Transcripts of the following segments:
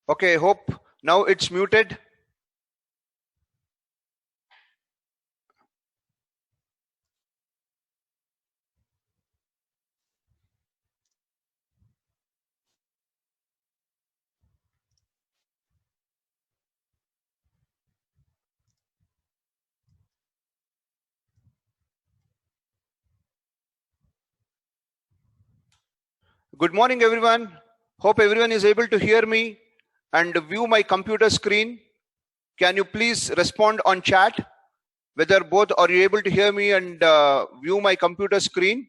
Okay, hope now it's muted. Good morning, everyone. Hope everyone is able to hear me and view my computer screen. Can you please respond on chat whether both are you able to hear me and view my computer screen?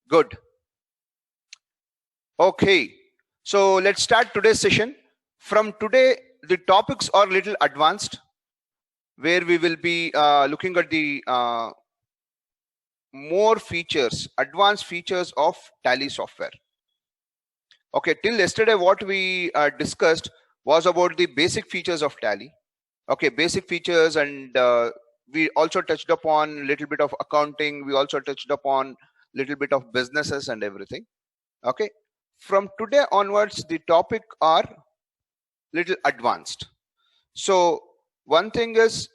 Good. Okay, so let's start today's session. From today, the topics are little advanced, where we will be looking at the more features, advanced features of Tally software. Okay, till yesterday what we discussed was about the basic features of Tally. Okay, basic features, and we also touched upon little bit of accounting. We also touched upon little bit of businesses and everything. Okay, from today onwards the topic are little advanced. So one thing is,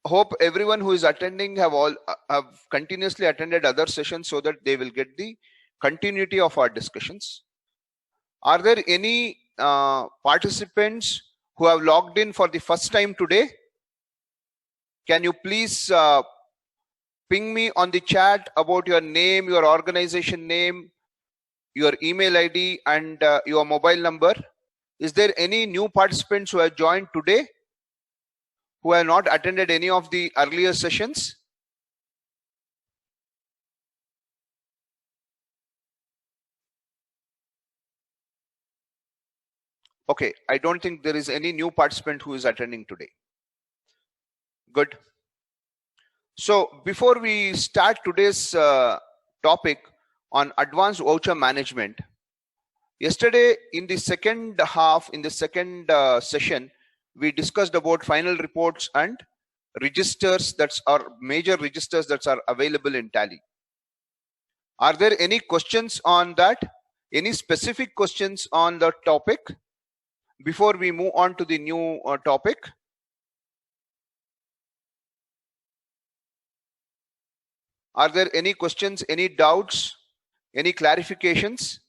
hope everyone who is attending have continuously attended other sessions so that they will get the continuity of our discussions. Are there any participants who have logged in for the first time today? Can you please ping me on the chat about your name, your organization name, your email ID, and your mobile number? Is there any new participants who have joined today who have not attended any of the earlier sessions? Okay, I don't think there is any new participant who is attending today. Good. So before we start today's topic on advanced voucher management, yesterday in the second half, in the second session, we discussed about final reports and registers that are major registers that are available in Tally. Are there any questions on that? Any specific questions on the topic before we move on to the new topic? Are there any questions, any doubts, any clarifications?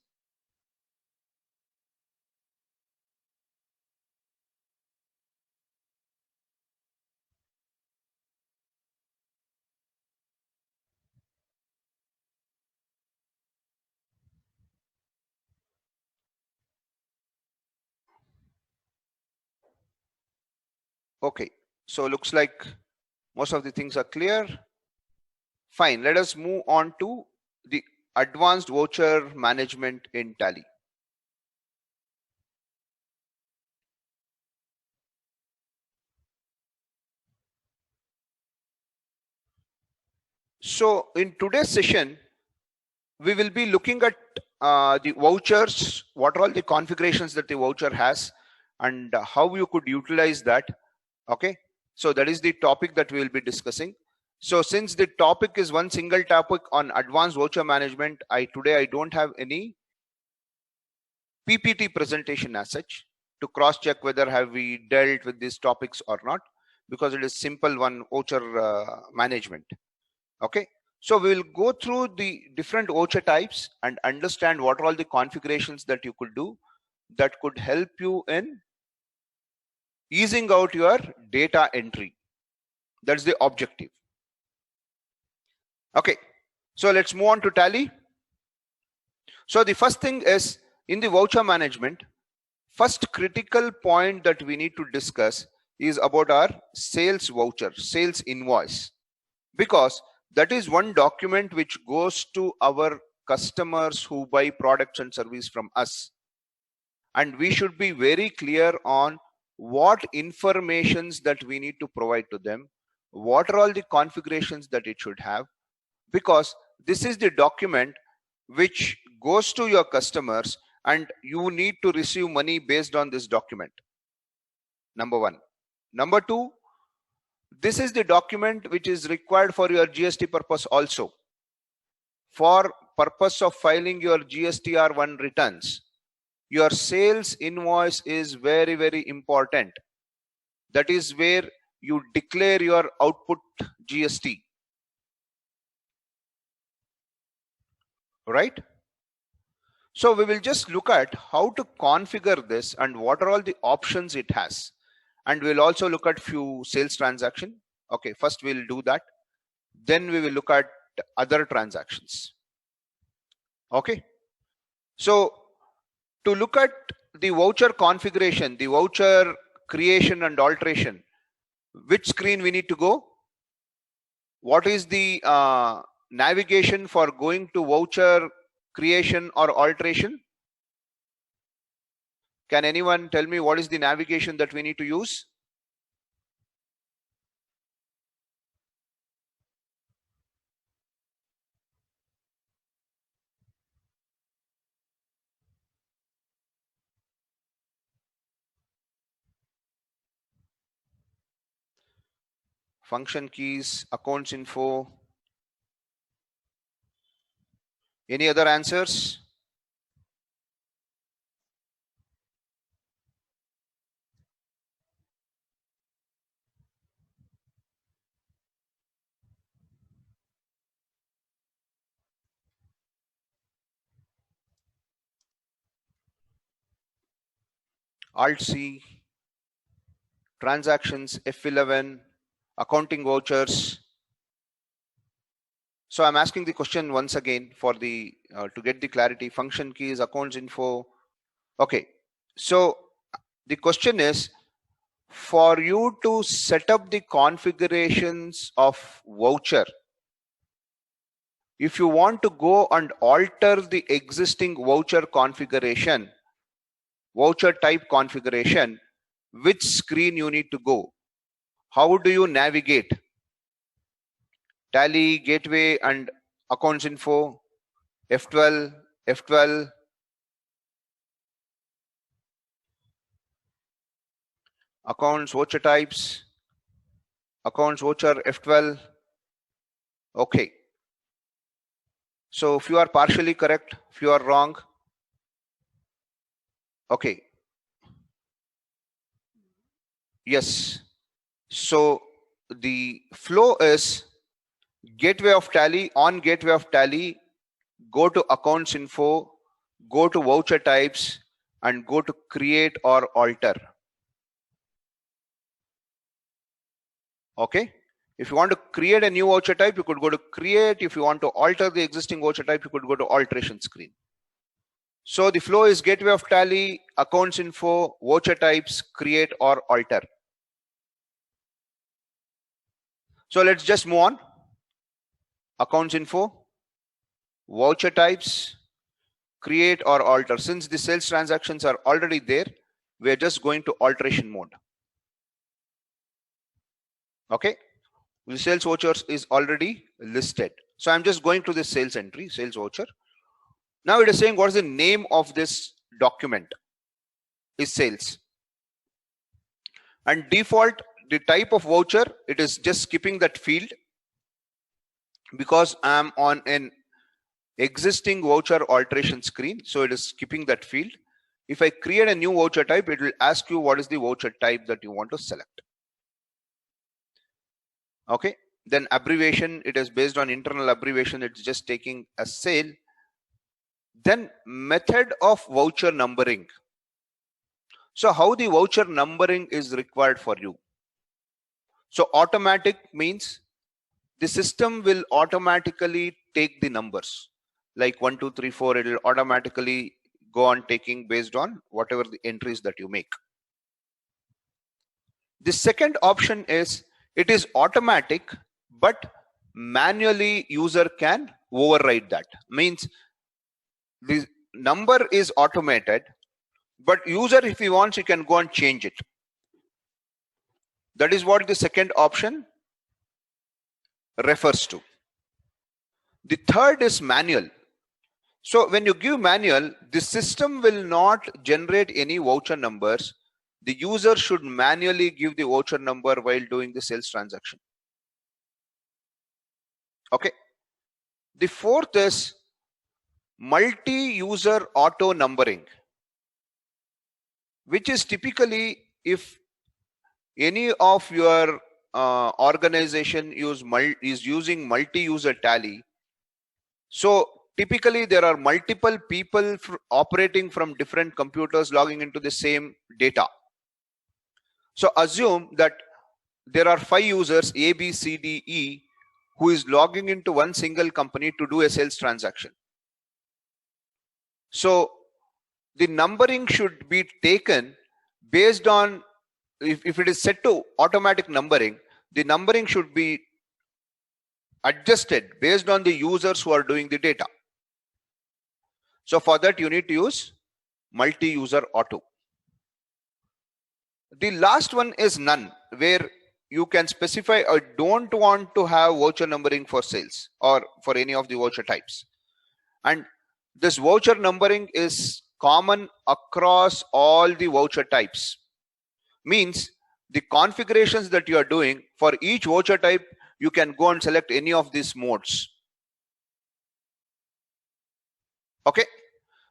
Okay, so looks like most of the things are clear. Fine, let us move on to the advanced voucher management in Tally. So in today's session, we will be looking at the vouchers, what are all the configurations that the voucher has, and how you could utilize that. Okay, so that is the topic that we will be discussing. So since the topic is one single topic on advanced voucher management, today I don't have any PPT presentation as such to cross check whether have we dealt with these topics or not, because it is simple one voucher management. Okay, so we will go through the different voucher types and understand what are all the configurations that you could do that could help you in easing out your data entry. That's the objective. Okay, so let's move on to Tally. So the first thing is, in the voucher management, first critical point that we need to discuss is about our sales voucher, sales invoice, because that is one document which goes to our customers who buy products and services from us, and we should be very clear on what informations that we need to provide to them, what are all the configurations that it should have, because this is the document which goes to your customers and you need to receive money based on this document. Number one. Number two, this is the document which is required for your GST purpose also. For purpose of filing your GSTR1 returns, your sales invoice is very, very important. That is where you declare your output GST, right? So we will just look at how to configure this and what are all the options it has. And we'll also look at few sales transaction. Okay, first we'll do that. Then we will look at other transactions. Okay. So to look at the voucher configuration, the voucher creation and alteration, which screen we need to go? What is the navigation for going to voucher creation or alteration? Can anyone tell me what is the navigation that we need to use? Function keys, accounts info. Any other answers? Alt C, transactions, F11, accounting vouchers. So I'm asking the question once again for the to get the clarity. Function keys, accounts info. Okay, so the question is, for you to set up the configurations of voucher, if you want to go and alter the existing voucher configuration, voucher type configuration, which screen you need to go? How do you navigate? Tally, gateway, and accounts info, F12, F12. Accounts, voucher types, accounts, voucher, F12. Okay. So if you are partially correct, if you are wrong, okay. Yes. So the flow is gateway of Tally, on gateway of Tally, go to accounts info, go to voucher types, and go to create or alter. Okay. If you want to create a new voucher type, you could go to create. If you want to alter the existing voucher type, you could go to alteration screen. So the flow is gateway of Tally, accounts info, voucher types, create or alter. So let's just move on. Accounts info, voucher types, create or alter. Since the sales transactions are already there, we're just going to alteration mode. Okay. The sales vouchers is already listed. So I'm just going to the sales entry, sales voucher. Now it is saying what is the name of this document is sales. And default, the type of voucher, it is just skipping that field because I'm on an existing voucher alteration screen. So it is skipping that field. If I create a new voucher type, it will ask you what is the voucher type that you want to select. Okay. Then abbreviation, it is based on internal abbreviation. It's just taking a sale. Then method of voucher numbering. So how the voucher numbering is required for you? So automatic means the system will automatically take the numbers like 1, 2, 3, 4. It will automatically go on taking based on whatever the entries that you make. The second option is it is automatic, but manually user can override that. Means the number is automated, but user, if he wants, he can go and change it. That is what the second option refers to. The third is manual. So when you give manual, the system will not generate any voucher numbers. The user should manually give the voucher number while doing the sales transaction. Okay. The fourth is multi-user auto numbering. which is typically if any of your organization is using multi-user tally. So typically there are multiple people operating from different computers logging into the same data. So assume that there are 5 users A, B, C, D, E who is logging into one single company to do a sales transaction. So the numbering should be taken based on, if it is set to automatic numbering, the numbering should be adjusted based on the users who are doing the data. So for that you need to use multi-user auto. The last one is none, where you can specify I don't want to have voucher numbering for sales or for any of the voucher types. And this voucher numbering is common across all the voucher types. Means the configurations that you are doing for each voucher type, you can go and select any of these modes. Okay.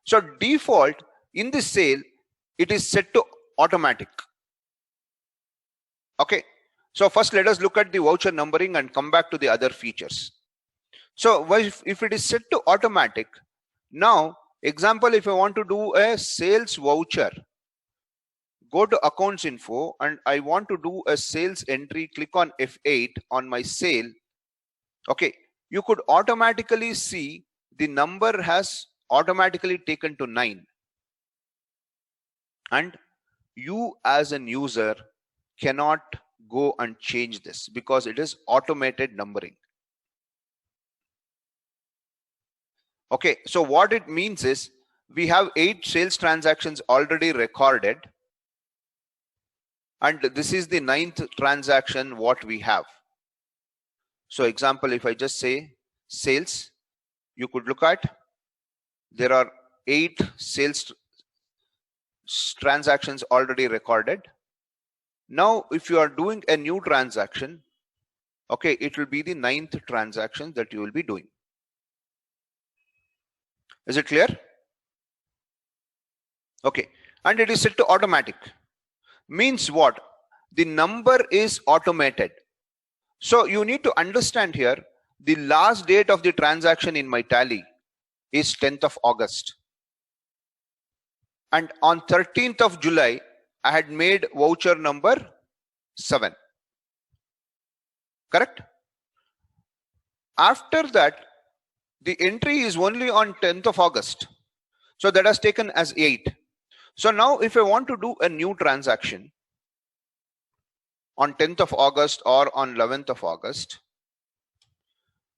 So default in the sale, it is set to automatic. Okay. So first let us look at the voucher numbering and come back to the other features. So if it is set to automatic, now example, if I want to do a sales voucher, go to accounts info and I want to do a sales entry, click on F8 on my sale. Okay, you could automatically see the number has automatically taken to 9, and you as an user cannot go and change this because it is automated numbering. Okay, so what it means is we have 8 sales transactions already recorded, and this is the 9th transaction what we have. So example, if I just say sales, you could look at, there are 8 sales transactions already recorded. Now if you are doing a new transaction, okay, it will be the 9th transaction that you will be doing. Is it clear? Okay, and it is set to automatic. Means what? The number is automated. So you need to understand here, the last date of the transaction in my tally is 10th of August. And on 13th of July, I had made voucher number 7. Correct? After that, the entry is only on 10th of August. So that has taken as 8. So now if I want to do a new transaction on 10th of August or on 11th of August,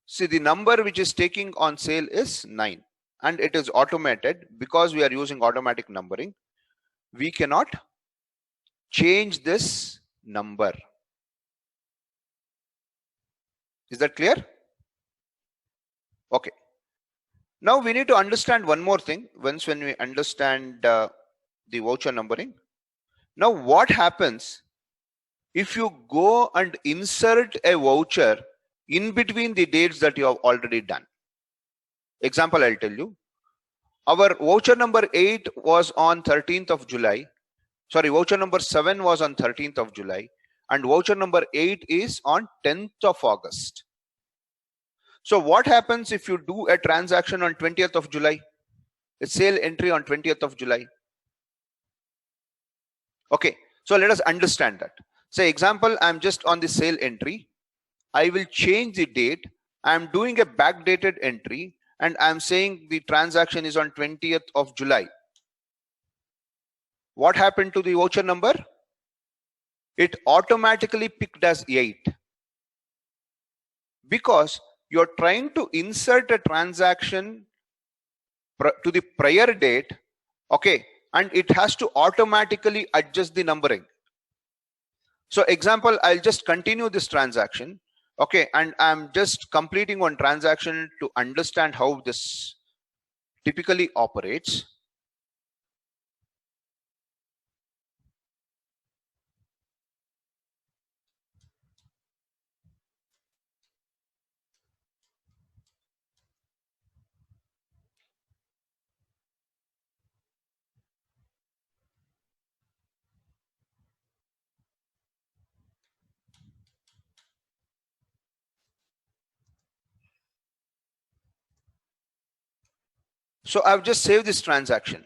see the number which is taking on sale is 9, and it is automated. Because we are using automatic numbering, we cannot change this number. Is that clear? Okay. Now we need to understand one more thing when we understand the voucher numbering. Now what happens if you go and insert a voucher in between the dates that you have already done? Example, I'll tell you. Our voucher number 8 was on 13th of July. Sorry, voucher number 7 was on 13th of July, and voucher number 8 is on 10th of August. So what happens if you do a transaction on 20th of July? A sale entry on 20th of July. Okay, so let us understand that. Say example, I'm just on the sale entry. I will change the date. I'm doing a backdated entry and I'm saying the transaction is on 20th of July. What happened to the voucher number? It automatically picked as 8 because you're trying to insert a transaction to the prior date, okay, and it has to automatically adjust the numbering. So example, I'll just continue this transaction, okay, and I'm just completing one transaction to understand how this typically operates. So I've just saved this transaction.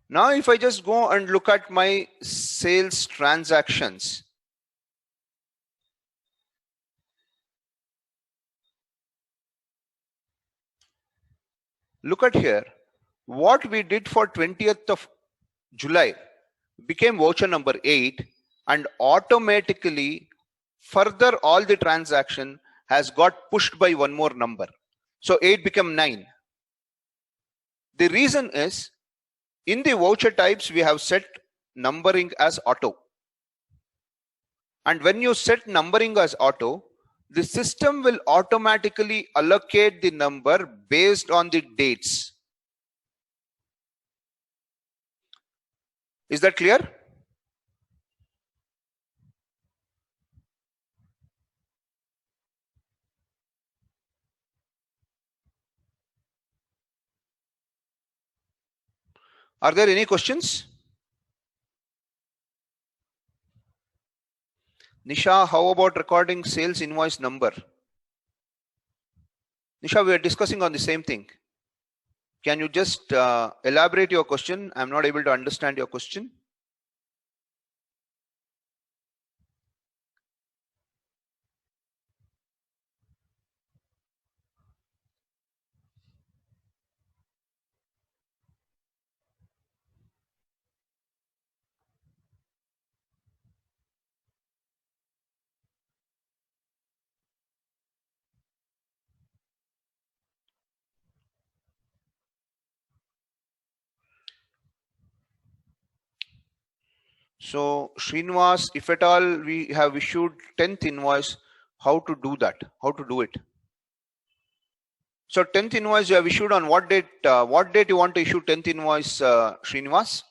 Now if I just go and look at my sales transactions, look at here, what we did for 20th of July became voucher number 8, and automatically further all the transaction has got pushed by one more number. So 8 became 9. The reason is, in the voucher types we have set numbering as auto, and when you set numbering as auto, the system will automatically allocate the number based on the dates. Is that clear? Are there any questions? Nisha, how about recording sales invoice number? Nisha, we are discussing on the same thing. Can you just elaborate your question? I'm not able to understand your question. So Srinivas, if at all we have issued 10th invoice, how to do that? How to do it? So 10th invoice you have issued on what date? What date you want to issue 10th invoice, Srinivas?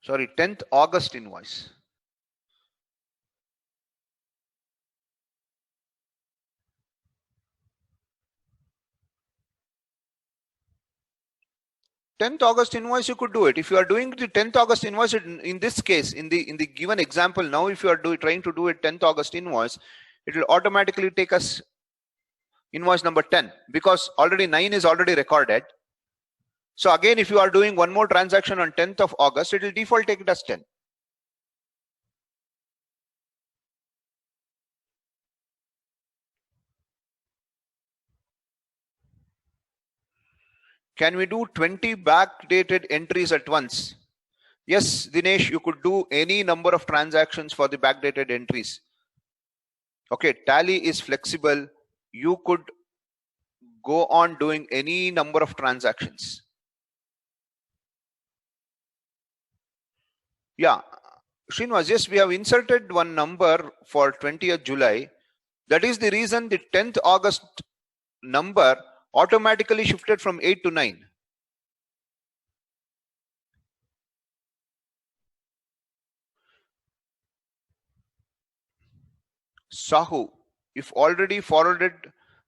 Sorry, 10th August invoice. August invoice, you could do it. If you are doing the 10th August invoice, in this case, in the given example, now if you are trying to do a 10th August invoice, it will automatically take us invoice number 10, because already 9 is already recorded. So again, if you are doing one more transaction on 10th of August, it will default take it as 10. Can we do 20 backdated entries at once? Yes, Dinesh, you could do any number of transactions for the backdated entries. Okay, Tally is flexible. You could go on doing any number of transactions. Yeah, Srinivas, yes, we have inserted one number for 20th July. That is the reason the 10th August number automatically shifted from 8 to 9. Sahu, if already forwarded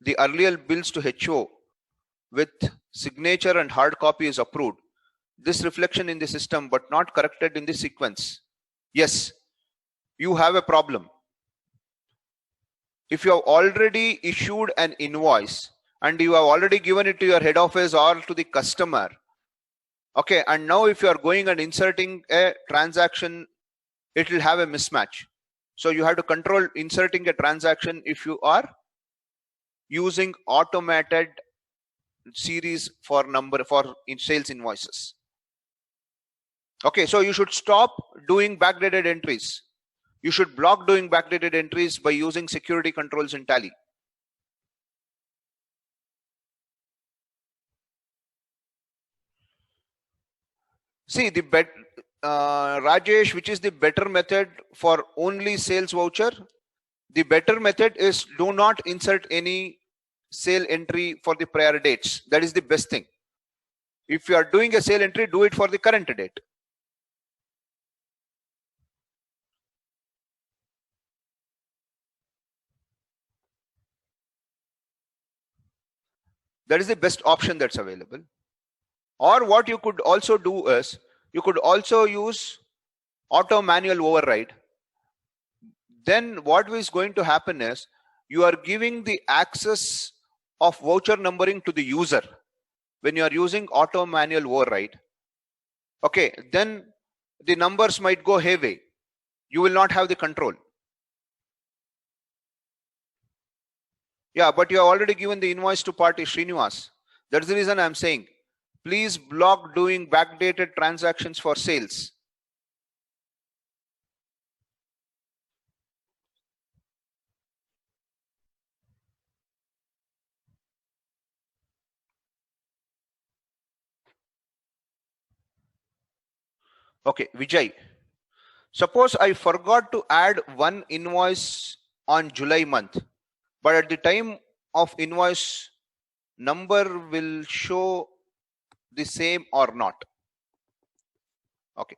the earlier bills to HO with signature and hard copy is approved, this reflection in the system but not corrected in the sequence. Yes, you have a problem. If you have already issued an invoice and you have already given it to your head office or to the customer, okay, and now if you are going and inserting a transaction, it will have a mismatch. So you have to control inserting a transaction if you are using automated series for sales invoices. Okay, so you should stop doing backdated entries. You should block doing backdated entries by using security controls in Tally. See, Rajesh, which is the better method for only sales voucher? The better method is do not insert any sale entry for the prior dates. That is the best thing. If you are doing a sale entry, do it for the current date. That is the best option that's available. Or what you could also do is, you could also use auto manual override. Then what is going to happen is, you are giving the access of voucher numbering to the user when you are using auto manual override. Okay, then the numbers might go hayway. You will not have the control. Yeah, but you have already given the invoice to party Srinivas. That's the reason I'm saying, please block doing backdated transactions for sales. Okay, Vijay. Suppose I forgot to add one invoice on July month, but at the time of invoice, number will show the same or not. Okay.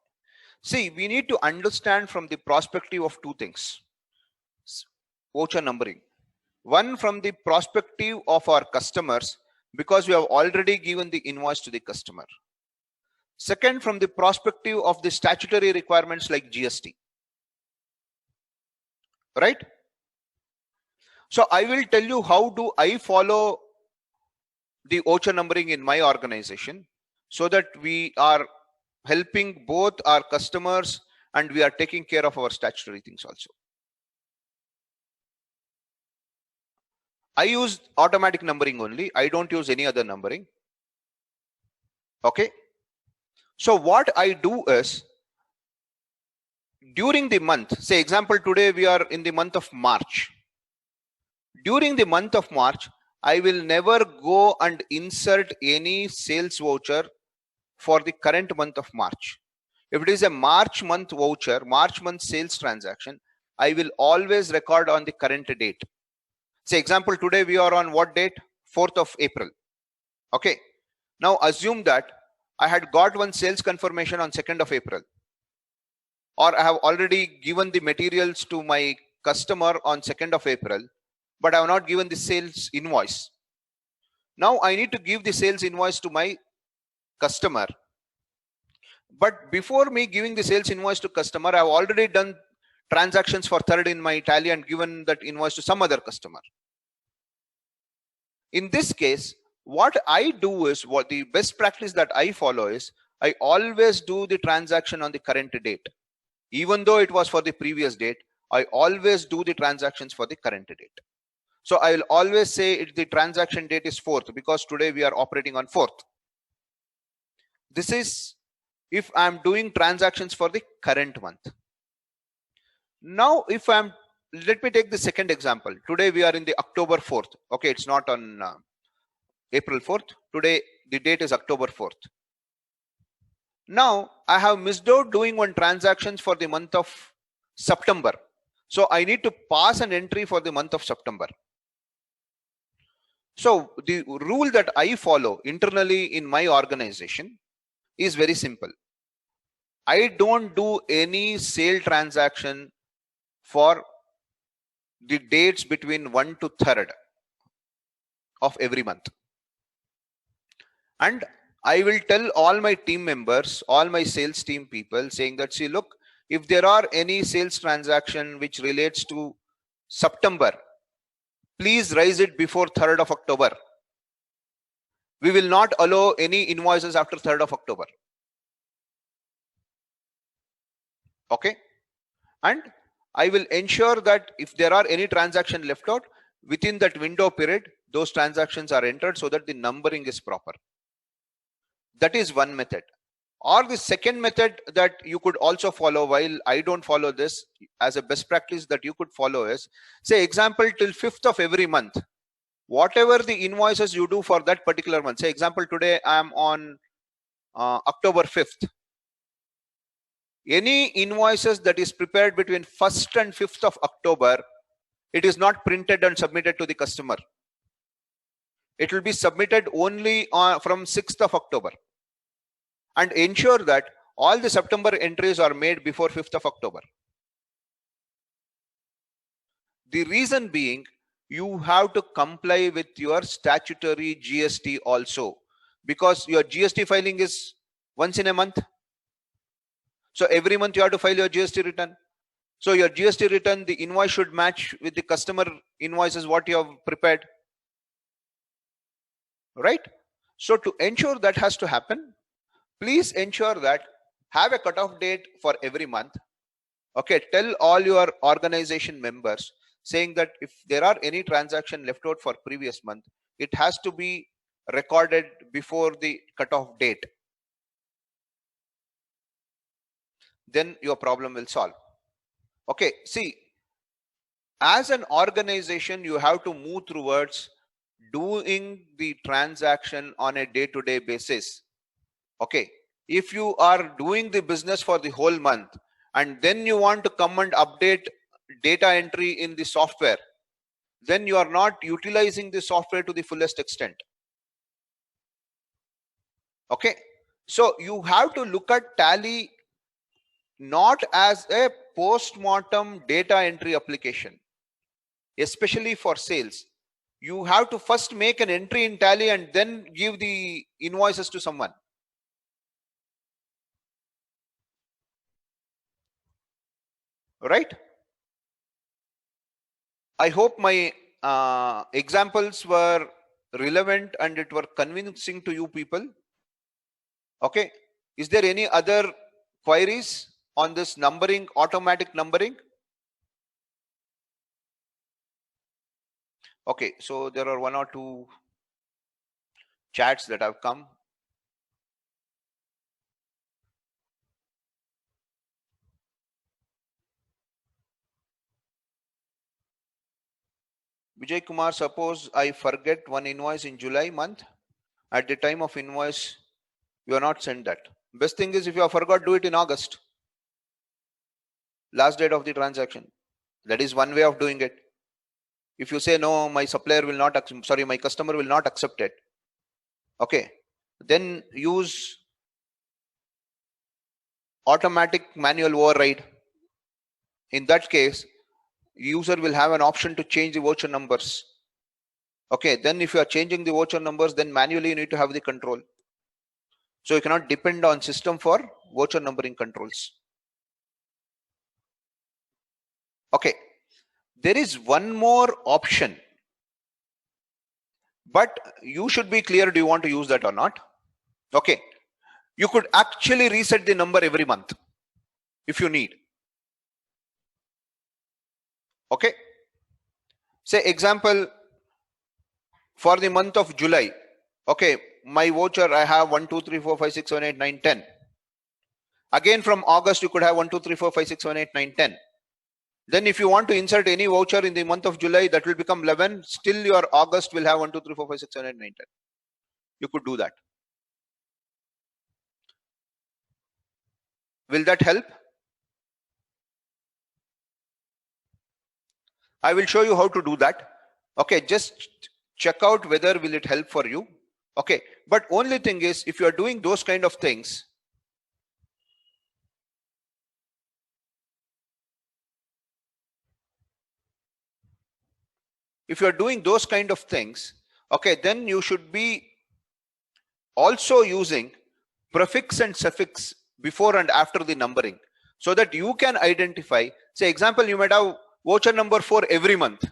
See, we need to understand from the perspective of two things. Voucher numbering. One, from the perspective of our customers, because we have already given the invoice to the customer. Second, from the perspective of the statutory requirements like GST. Right? So I will tell you how do I follow the voucher numbering in my organization, so that we are helping both our customers and we are taking care of our statutory things also. I use automatic numbering only. I don't use any other numbering. Okay. So what I do is, during the month, say example, today we are in the month of March. During the month of March, I will never go and insert any sales voucher for the current month of March. If it is a March month voucher, March month sales transaction, I will always record on the current date. Say example, today we are on what date? 4th of April. Okay. Now assume that I had got one sales confirmation on 2nd of April. Or I have already given the materials to my customer on 2nd of April, but I have not given the sales invoice. Now I need to give the sales invoice to my customer. But before me giving the sales invoice to customer, I have already done transactions for 3rd in my tally and given that invoice to some other customer. In this case, what I do is, what the best practice that I follow is, I always do the transaction on the current date. Even though it was for the previous date, I always do the transactions for the current date. So I will always say the transaction date is 4th, because today we are operating on 4th. This is if I'm doing transactions for the current month. Now, if let me take the second example. Today we are in the October 4th. Okay, it's not on April 4th. Today the date is October 4th. Now I have missed out doing one transactions for the month of September. So I need to pass an entry for the month of September. So the rule that I follow internally in my organization is very simple. I don't do any sale transaction for the dates between 1 to 3rd of every month. And I will tell all my team members, all my sales team people, saying that, see, look, if there are any sales transaction which relates to September, please raise it before 3rd of October. We will not allow any invoices after 3rd of October. Okay. And I will ensure that if there are any transaction left out within that window period, those transactions are entered so that the numbering is proper. That is one method. Or the second method that you could also follow, while I don't follow this, as a best practice that you could follow is, say example, till 5th of every month, whatever the invoices you do for that particular month, say example, today I am on October 5th. Any invoices that is prepared between 1st and 5th of October, it is not printed and submitted to the customer. It will be submitted only from 6th of October. And ensure that all the September entries are made before 5th of October. The reason being, you have to comply with your statutory GST also. because your GST filing is once in a month. So every month you have to file your GST return. So your GST return, the invoice should match with the customer invoices what you have prepared, right? So to ensure that has to happen, please ensure that have a cutoff date for every month. Okay, tell all your organization members saying that if there are any transaction left out for previous month, it has to be recorded before the cutoff date. Then your problem will solve. Okay, see, as an organization, you have to move towards doing the transaction on a day-to-day basis. Okay, if you are doing the business for the whole month and then you want to come and update data entry in the software, then you are not utilizing the software to the fullest extent. Okay, so you have to look at Tally not as a post-mortem data entry application, especially for sales. You have to first make an entry in Tally and then give the invoices to someone. Right? I hope my examples were relevant and it were convincing to you people. Okay. Is there any other queries on this numbering, automatic numbering? Okay, so there are one or two chats that have come. Vijay Kumar, suppose I forget one invoice in July month. At the time of invoice, you are not sent that. Best thing is if you have forgot, do it in August. Last date of the transaction. That is one way of doing it. If you say no, my supplier will not, sorry, my customer will not accept it. Okay, then use automatic manual override. In that case, user will have an option to change the voucher numbers. Okay, then if you are changing the voucher numbers, then manually you need to have the control. So you cannot depend on system for voucher numbering controls. Okay, there is one more option, but you should be clear, do you want to use that or not? Okay, you could actually reset the number every month if you need. Okay, say example, for the month of July, okay, my voucher I have 1 2 3 4 5 6 7 8 9 10. Again from August you could have 1 2 3 4 5 6 7 8 9 10. Then if you want to insert any voucher in the month of July, that will become 11. Still your August will have 1 2 3 4 5 6 7 8 9 10. You could do that. Will that help? I will show you how to do that. Okay, just check out whether will it help for you. Okay, but only thing is, if you are doing those kind of things, okay, then you should be also using prefix and suffix before and after the numbering, so that you can identify, say example, you might have voucher number for every month.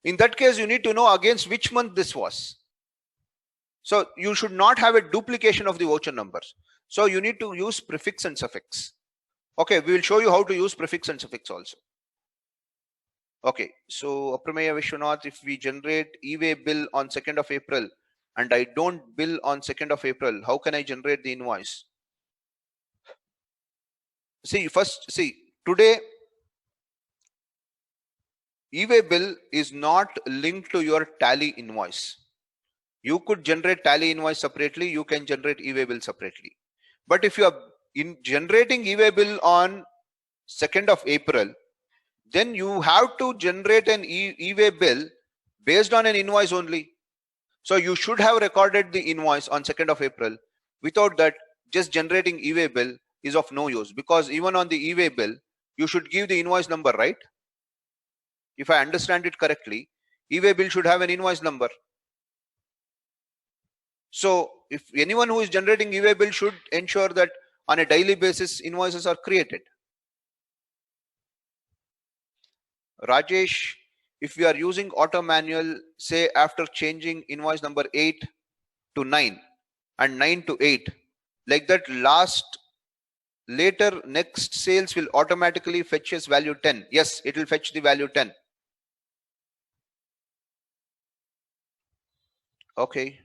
In that case, you need to know against which month this was. So you should not have a duplication of the voucher numbers. So you need to use prefix and suffix. Okay, we will show you how to use prefix and suffix also. Okay, so Aprameya Vishwanath, if we generate e-way bill on 2nd of April and I don't bill on 2nd of April, how can I generate the invoice? See, today e-way bill is not linked to your Tally invoice. You could generate Tally invoice separately, you can generate e-way bill separately. But if you are generating e-way bill on 2nd of April, then you have to generate an e-way bill based on an invoice only. So you should have recorded the invoice on 2nd of April. Without that, just generating e-way bill is of no use, because even on the e-way bill, you should give the invoice number, right? If I understand it correctly, e-way bill should have an invoice number. So if anyone who is generating e-way bill should ensure that on a daily basis invoices are created. Rajesh, if we are using auto manual, say after changing invoice number 8 to 9 and 9 to 8, like that, later next sales will automatically fetch as value 10. Yes, it will fetch the value 10. Okay.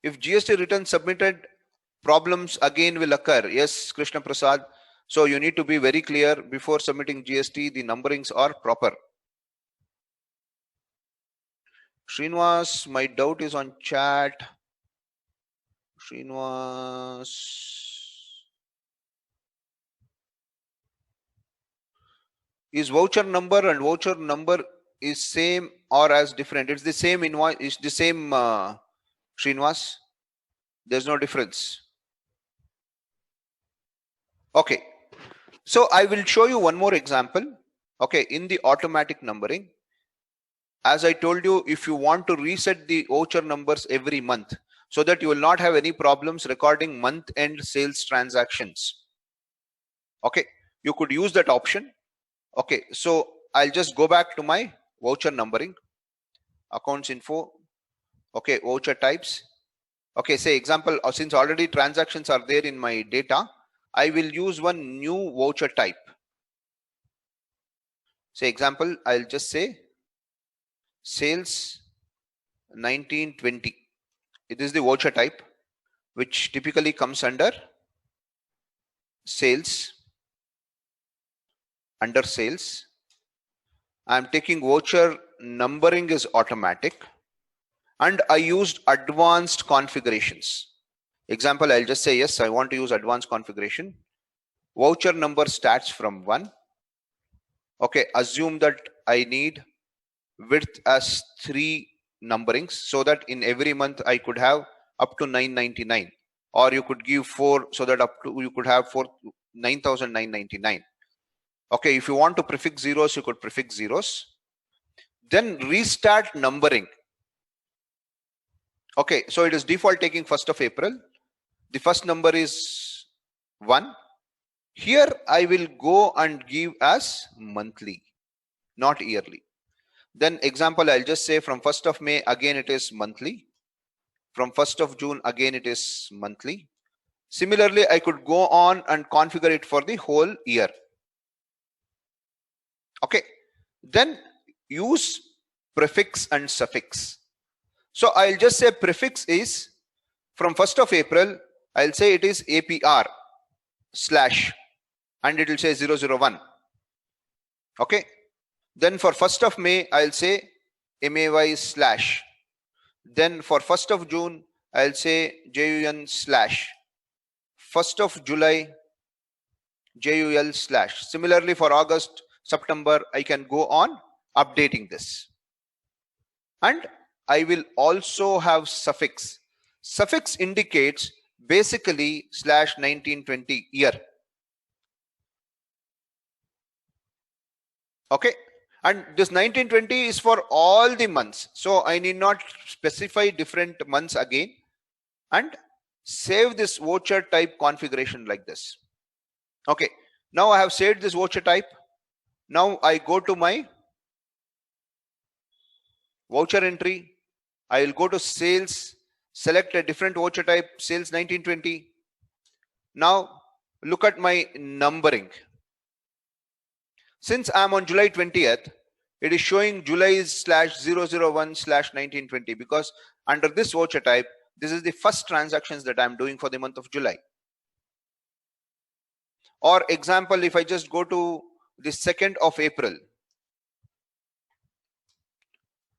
If GST return submitted, problems again will occur. Yes, Krishna Prasad. So you need to be very clear before submitting GST, the numberings are proper. Srinivas, my doubt is on chat. Srinivas. Is voucher number and voucher number is same or as different? It's the same invoice, it's the same Srinivas. There's no difference. Okay. So I will show you one more example. Okay, in the automatic numbering, as I told you, if you want to reset the voucher numbers every month so that you will not have any problems recording month end sales transactions. Okay, you could use that option. Okay, so I'll just go back to my voucher numbering, accounts info. Okay, voucher types. Okay, say example, since already transactions are there in my data, I will use one new voucher type. Say example, I'll just say sales 1920. It is the voucher type which typically comes under sales. Under sales, I'm taking voucher numbering is automatic, and I used advanced configurations. Example, I'll just say yes, I want to use advanced configuration. Voucher number starts from 1. Okay, assume that I need width as 3 numberings so that in every month I could have up to 999, or you could give 4 so that up to you could have 9,999. Okay, if you want to prefix zeros, you could prefix zeros. Then restart numbering. Okay, so it is default taking 1st of April. The first number is 1. Here I will go and give as monthly, not yearly. Then example, I'll just say from 1st of May, again it is monthly. From 1st of June, again it is monthly. Similarly, I could go on and configure it for the whole year. Okay, then use prefix and suffix. So I'll just say prefix is from 1st of April, I'll say it is APR slash, and it will say 001. Okay, then for 1st of May, I'll say MAY slash. Then for 1st of June, I'll say JUN slash. 1st of July, JUL slash. Similarly for August, September, I can go on updating this. And I will also have suffix. Suffix indicates basically slash 1920 year. Okay, and this 1920 is for all the months, so I need not specify different months again, and save this voucher type configuration like this. Okay, now I have saved this voucher type. Now I go to my voucher entry. I will go to sales, select a different voucher type, sales 1920. Now look at my numbering. Since I'm on July 20th, it is showing July /001/1920 because under this voucher type, this is the first transactions that I'm doing for the month of July. Or example, if I just go to the 2nd of April,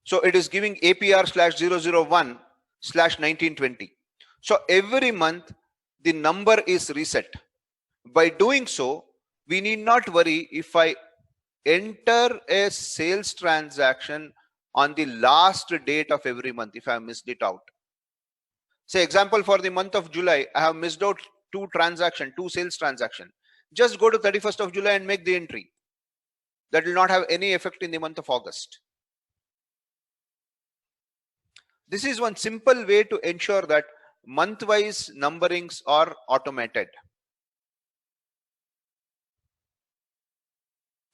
so it is giving APR /001/1920. So every month the number is reset. By doing so, we need not worry if I enter a sales transaction on the last date of every month if I have missed it out. Say example, for the month of July, I have missed out 2 sales transaction. Just go to 31st of July and make the entry. That will not have any effect in the month of August. This is one simple way to ensure that month-wise numberings are automated.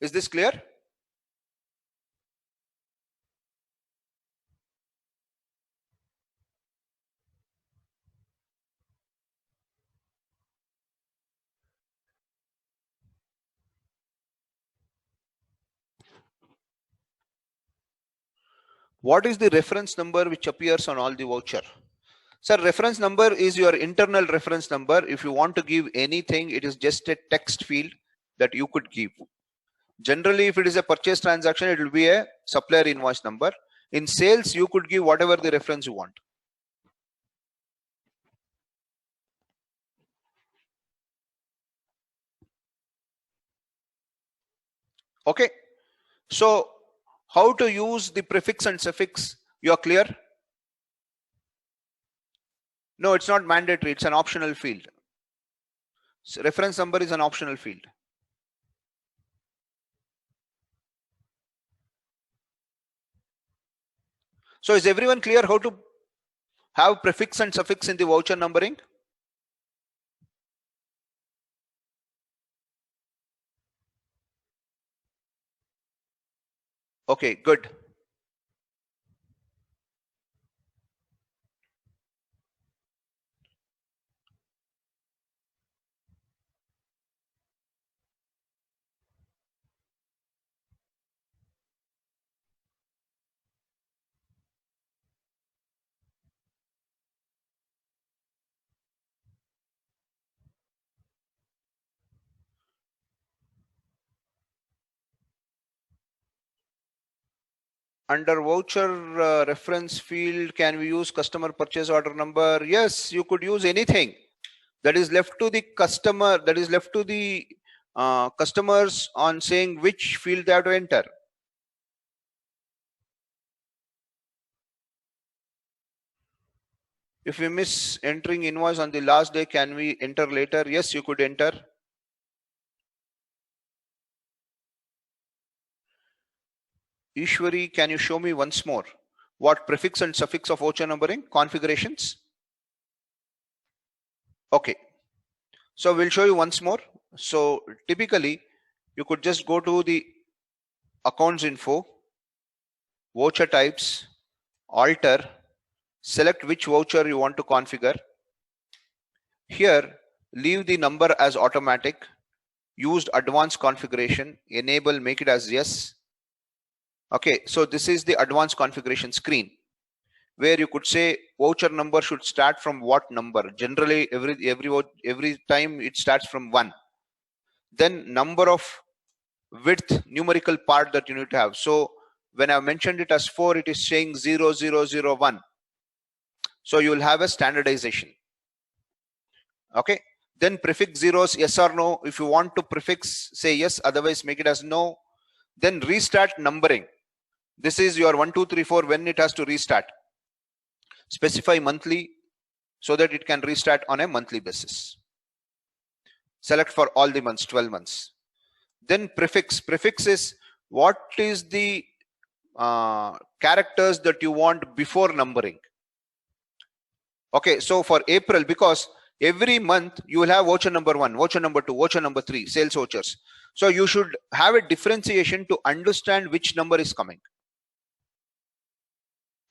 Is this clear? What is the reference number which appears on all the voucher? Sir, reference number is your internal reference number. If you want to give anything, it is just a text field that you could give. Generally, if it is a purchase transaction, it will be a supplier invoice number. In sales, you could give whatever the reference you want. Okay. So how to use the prefix and suffix? You are clear? No, it's not mandatory. It's an optional field. So reference number is an optional field. So is everyone clear how to have prefix and suffix in the voucher numbering? Okay, good. Under voucher reference field, can we use customer purchase order number? Yes, you could use anything. That is left to the customer. That is left to the customers on saying which field they have to enter. If we miss entering invoice on the last day, can we enter later? Yes, you could enter. Ishwari, can you show me once more what prefix and suffix of voucher numbering configurations? Okay, so we'll show you once more. So typically you could just go to the accounts info, voucher types, alter, select which voucher you want to configure. Here, leave the number as automatic, used advanced configuration, enable, make it as yes. Okay, so this is the advanced configuration screen where you could say voucher number should start from what number. Generally, every time it starts from 1. Then number of width numerical part that you need to have. So when I mentioned it as 4, it is saying 0001. So you will have a standardization. Okay. Then prefix zeros, yes or no. If you want to prefix, say yes, otherwise make it as no. Then restart numbering. This is your 1, 2, 3, 4 when it has to restart. Specify monthly so that it can restart on a monthly basis. Select for all the months, 12 months. Then prefix. Prefix is what is the characters that you want before numbering. Okay, so for April, because every month you will have voucher number 1, voucher number 2, voucher number 3, sales vouchers. So you should have a differentiation to understand which number is coming.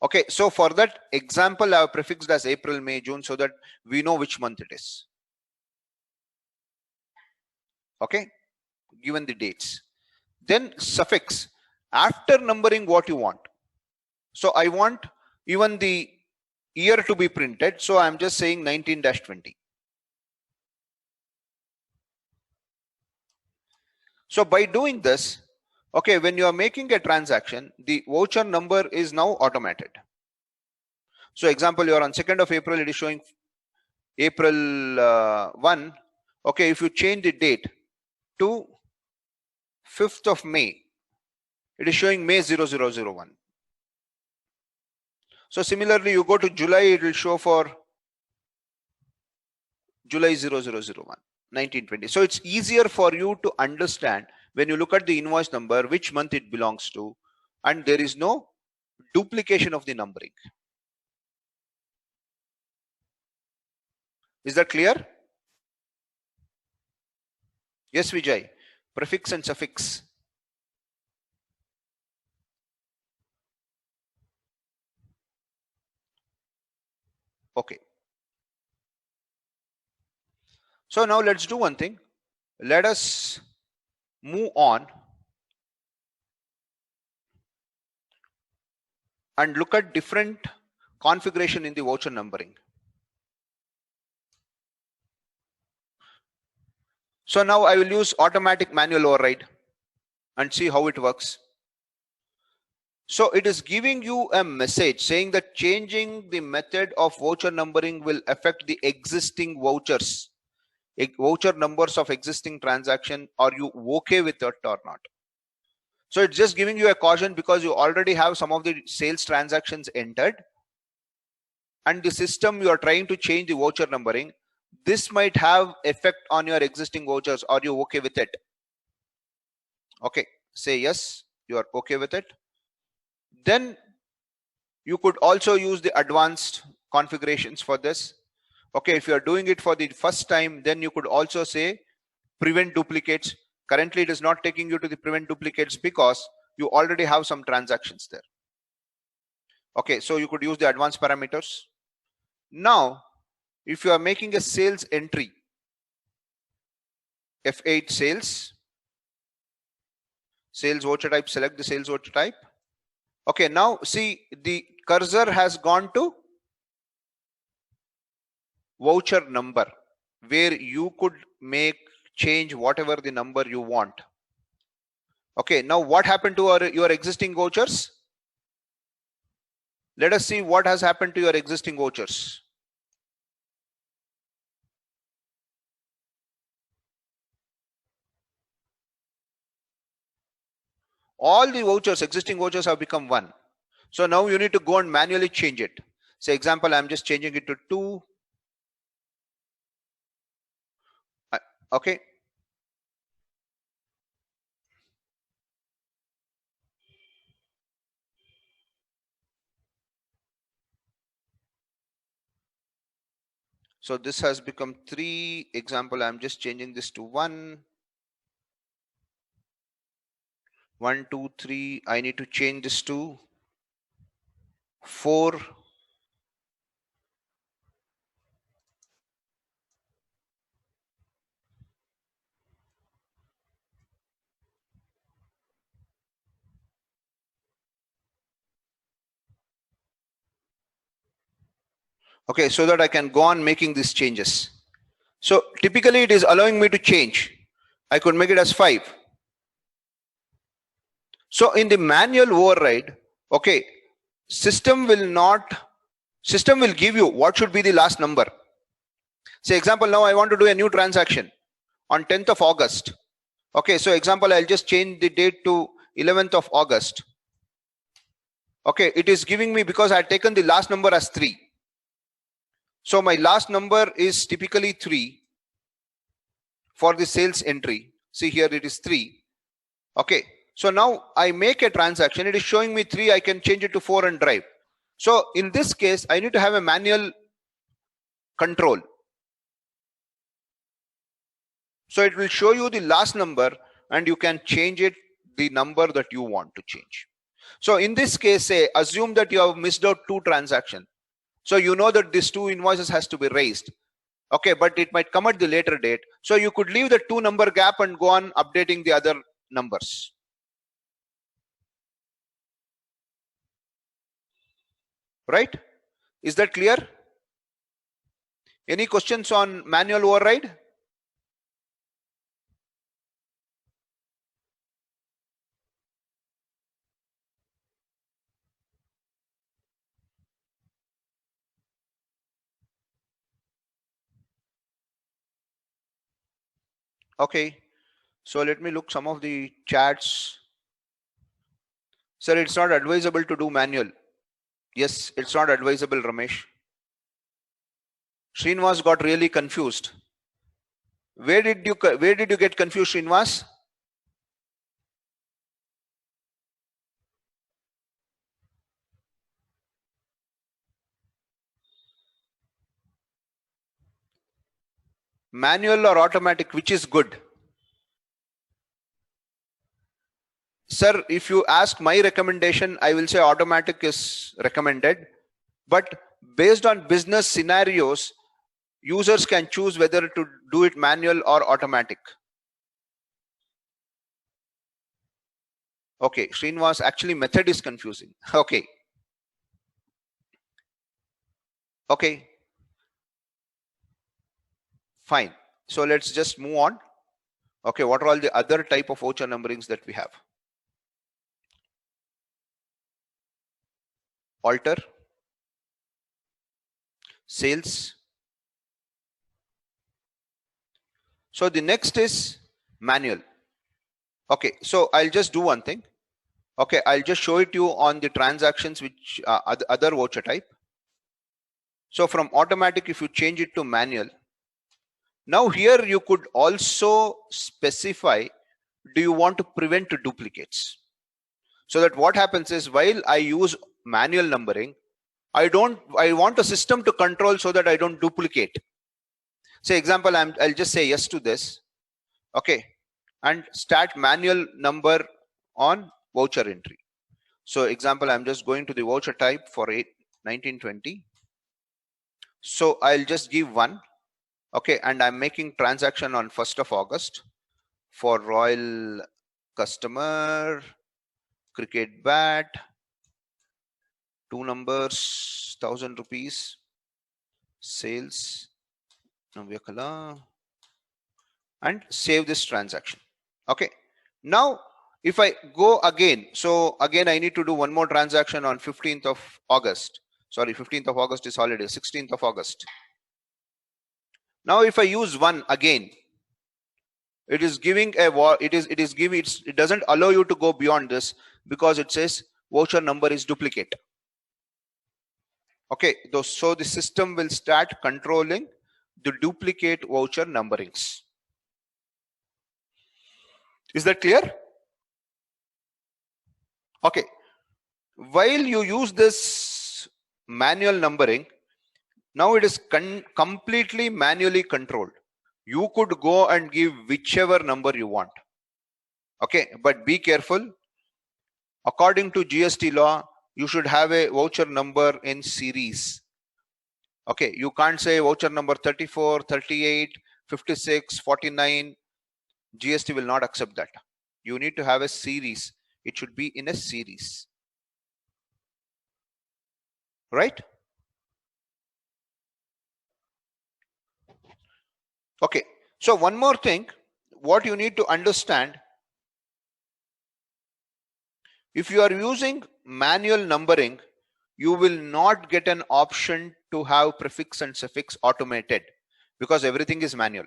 Okay, so for that example, I have prefixed as April, May, June so that we know which month it is. Okay, given the dates. Then suffix, after numbering what you want. So I want even the year to be printed. So I'm just saying 19-20. So by doing this, okay, when you are making a transaction, the voucher number is now automated. So example, you are on 2nd of April, it is showing April 1. Okay, if you change the date to 5th of May, it is showing May 0001. So similarly, you go to July, it will show for July 0001, 1920. So it's easier for you to understand when you look at the invoice number, which month it belongs to, and there is no duplication of the numbering. Is that clear? Yes, Vijay. Prefix and suffix. Okay. So now let's do one thing. Let us move on and look at different configuration in the voucher numbering. So now I will use automatic manual override and see how it works. So it is giving you a message saying that changing the method of voucher numbering will affect the existing vouchers, voucher numbers of existing transaction. Are you okay with that or not? So it's just giving you a caution because you already have some of the sales transactions entered and the system you are trying to change the voucher numbering. This might have effect on your existing vouchers. Are you okay with it? Okay, say yes, you are okay with it. Then you could also use the advanced configurations for this. Okay, if you are doing it for the first time, then you could also say prevent duplicates. Currently, it is not taking you to the prevent duplicates because you already have some transactions there. Okay, so you could use the advanced parameters. Now, if you are making a sales entry, F8 sales voucher type, select the sales voucher type. Okay, now see the cursor has gone to voucher number where you could change whatever the number you want. Okay, now what happened to your existing vouchers? Let us see what has happened to your existing vouchers. All the vouchers, existing vouchers have become 1. So now you need to go and manually change it. Say example, I'm just changing it to 2. Okay. So this has become 3. Example, I'm just changing this to 1. 1, 2, 3. I need to change this to 4. Okay, so that I can go on making these changes. So typically it is allowing me to change. I could make it as 5. So in the manual override, okay, system will give you what should be the last number. Say example, now I want to do a new transaction on 10th of August. Okay, so example, I'll just change the date to 11th of August. Okay, it is giving me because I had taken the last number as 3. So my last number is typically 3 for the sales entry. See here it is 3. Okay, so now I make a transaction. It is showing me 3. I can change it to 4 and drive. So in this case, I need to have a manual control. So it will show you the last number and you can change it the number that you want to change. So in this case, say assume that you have missed out 2 transactions. So you know that these 2 invoices has to be raised. Okay, but it might come at the later date. So you could leave the 2 number gap and go on updating the other numbers. Right? Is that clear? Any questions on manual override? Okay, so let me look some of the chats. Sir, it's not advisable to do manual. Yes, it's not advisable, Ramesh. Srinivas got really confused. Where did you get confused, Srinivas? Manual or automatic, which is good? Sir, if you ask my recommendation, I will say automatic is recommended. But based on business scenarios, users can choose whether to do it manual or automatic. Okay, Srinivas, actually method is confusing. Okay. Okay. Fine. So let's just move on. Okay, what are all the other type of voucher numberings that we have? Alter, sales. So the next is manual. Okay, so I'll just do one thing. Okay, I'll just show it to you on the transactions which other voucher type. So from automatic, if you change it to manual, now here you could also specify, do you want to prevent duplicates? So that what happens is, while I use manual numbering, I want a system to control so that I don't duplicate. Say example, I'll just say yes to this. Okay, and start manual number on voucher entry. So example, I'm just going to the voucher type for 1920. So I'll just give 1. Okay, and I'm making transaction on 1st of August for Royal customer, cricket bat, 2 numbers, 1000 rupees, sales, Navyakala, and save this transaction. Okay, now if I go again, so again I need to do one more transaction on 15th of August. Sorry, 15th of August is holiday, 16th of August. Now if I use 1 again, it is giving a it doesn't allow you to go beyond this because it says voucher number is duplicate. Okay, so the system will start controlling the duplicate voucher numberings. Is that clear? Okay, while you use this manual numbering, now it is completely manually controlled. You could go and give whichever number you want. Okay, but be careful. According to GST law, you should have a voucher number in series. Okay, you can't say voucher number 34, 38, 56, 49. GST will not accept that. You need to have a series. It should be in a series. Right? Okay, so one more thing, what you need to understand, if you are using manual numbering, you will not get an option to have prefix and suffix automated because everything is manual.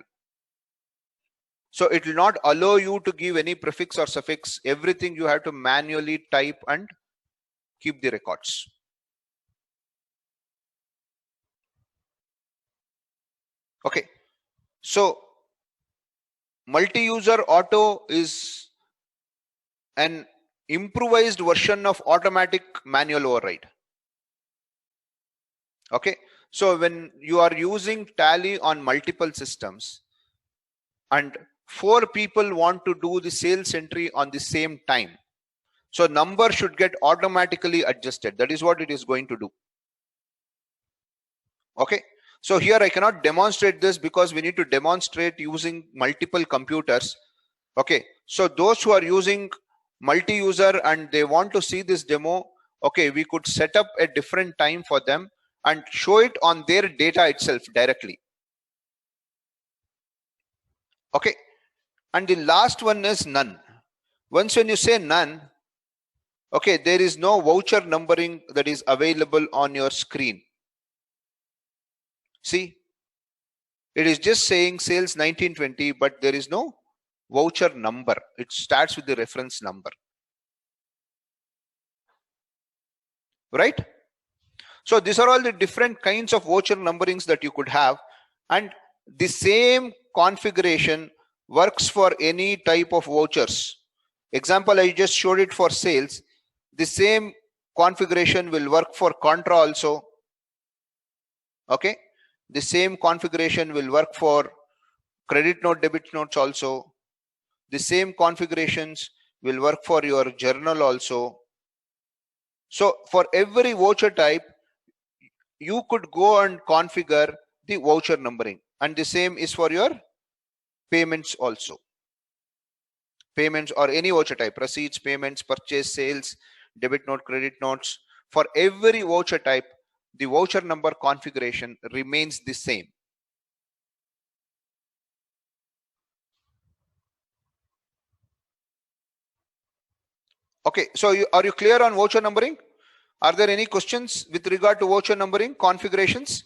So it will not allow you to give any prefix or suffix. Everything you have to manually type and keep the records. Okay, so multi-user auto is an improvised version of automatic manual override. Okay, so when you are using Tally on multiple systems and 4 people want to do the sales entry on the same time, so number should get automatically adjusted. That is what it is going to do. Okay, so here I cannot demonstrate this because we need to demonstrate using multiple computers. Okay, so those who are using multi-user and they want to see this demo, okay, we could set up a different time for them and show it on their data itself directly. Okay, and the last one is none. Once when you say none, okay, there is no voucher numbering that is available on your screen. See, it is just saying sales 1920, but there is no voucher number. It starts with the reference number. Right? So these are all the different kinds of voucher numberings that you could have, and the same configuration works for any type of vouchers. Example, I just showed it for sales. The same configuration will work for contra also. Okay, the same configuration will work for credit note, debit notes also. The same configurations will work for your journal also. So for every voucher type, you could go and configure the voucher numbering, and the same is for your payments also. Payments or any voucher type, receipts, payments, purchase, sales, debit note, credit notes. For every voucher type, the voucher number configuration remains the same. Okay, so are you clear on voucher numbering? Are there any questions with regard to voucher numbering configurations?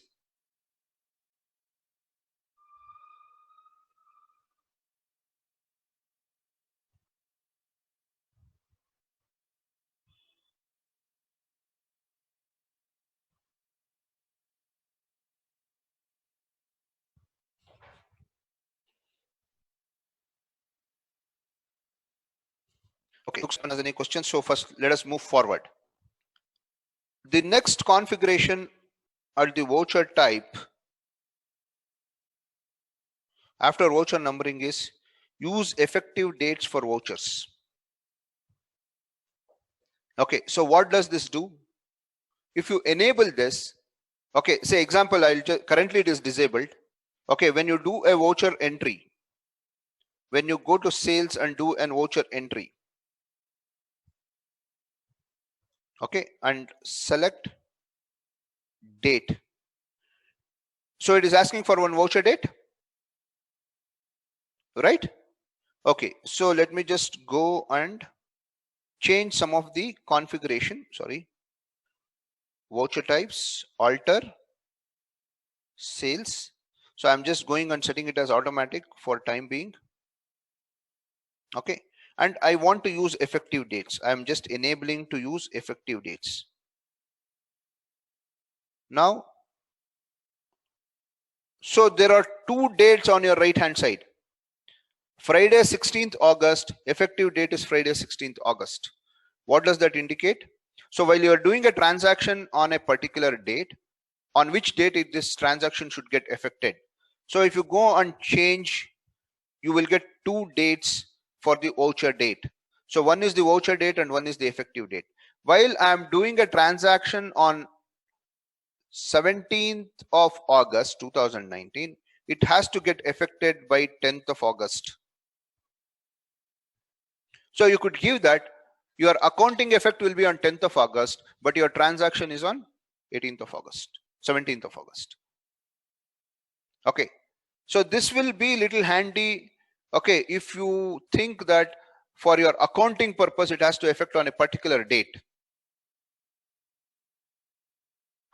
Okay, looks as any questions. So first, let us move forward. The next configuration at the voucher type after voucher numbering is use effective dates for vouchers. Okay, so what does this do? If you enable this, okay, say example, currently it is disabled. Okay, when you do a voucher entry, when you go to sales and do an voucher entry, okay, and select date. So it is asking for one voucher date, right? Okay, so let me just go and change some of the configuration. Sorry, voucher types, alter, sales. So I'm just going and setting it as automatic for time being. Okay, and I want to use effective dates. I'm just enabling to use effective dates. Now, so there are two dates on your right hand side. Friday 16th August, effective date is Friday 16th August. What does that indicate? So while you are doing a transaction on a particular date, on which date this transaction should get affected. So if you go and change, you will get two dates for the voucher date. So one is the voucher date and one is the effective date. While I am doing a transaction on 17th of August 2019, it has to get affected by 10th of August. So you could give that your accounting effect will be on 10th of August, but your transaction is on 18th of August, 17th of August. Okay, so this will be little handy. Okay, if you think that for your accounting purpose it has to affect on a particular date.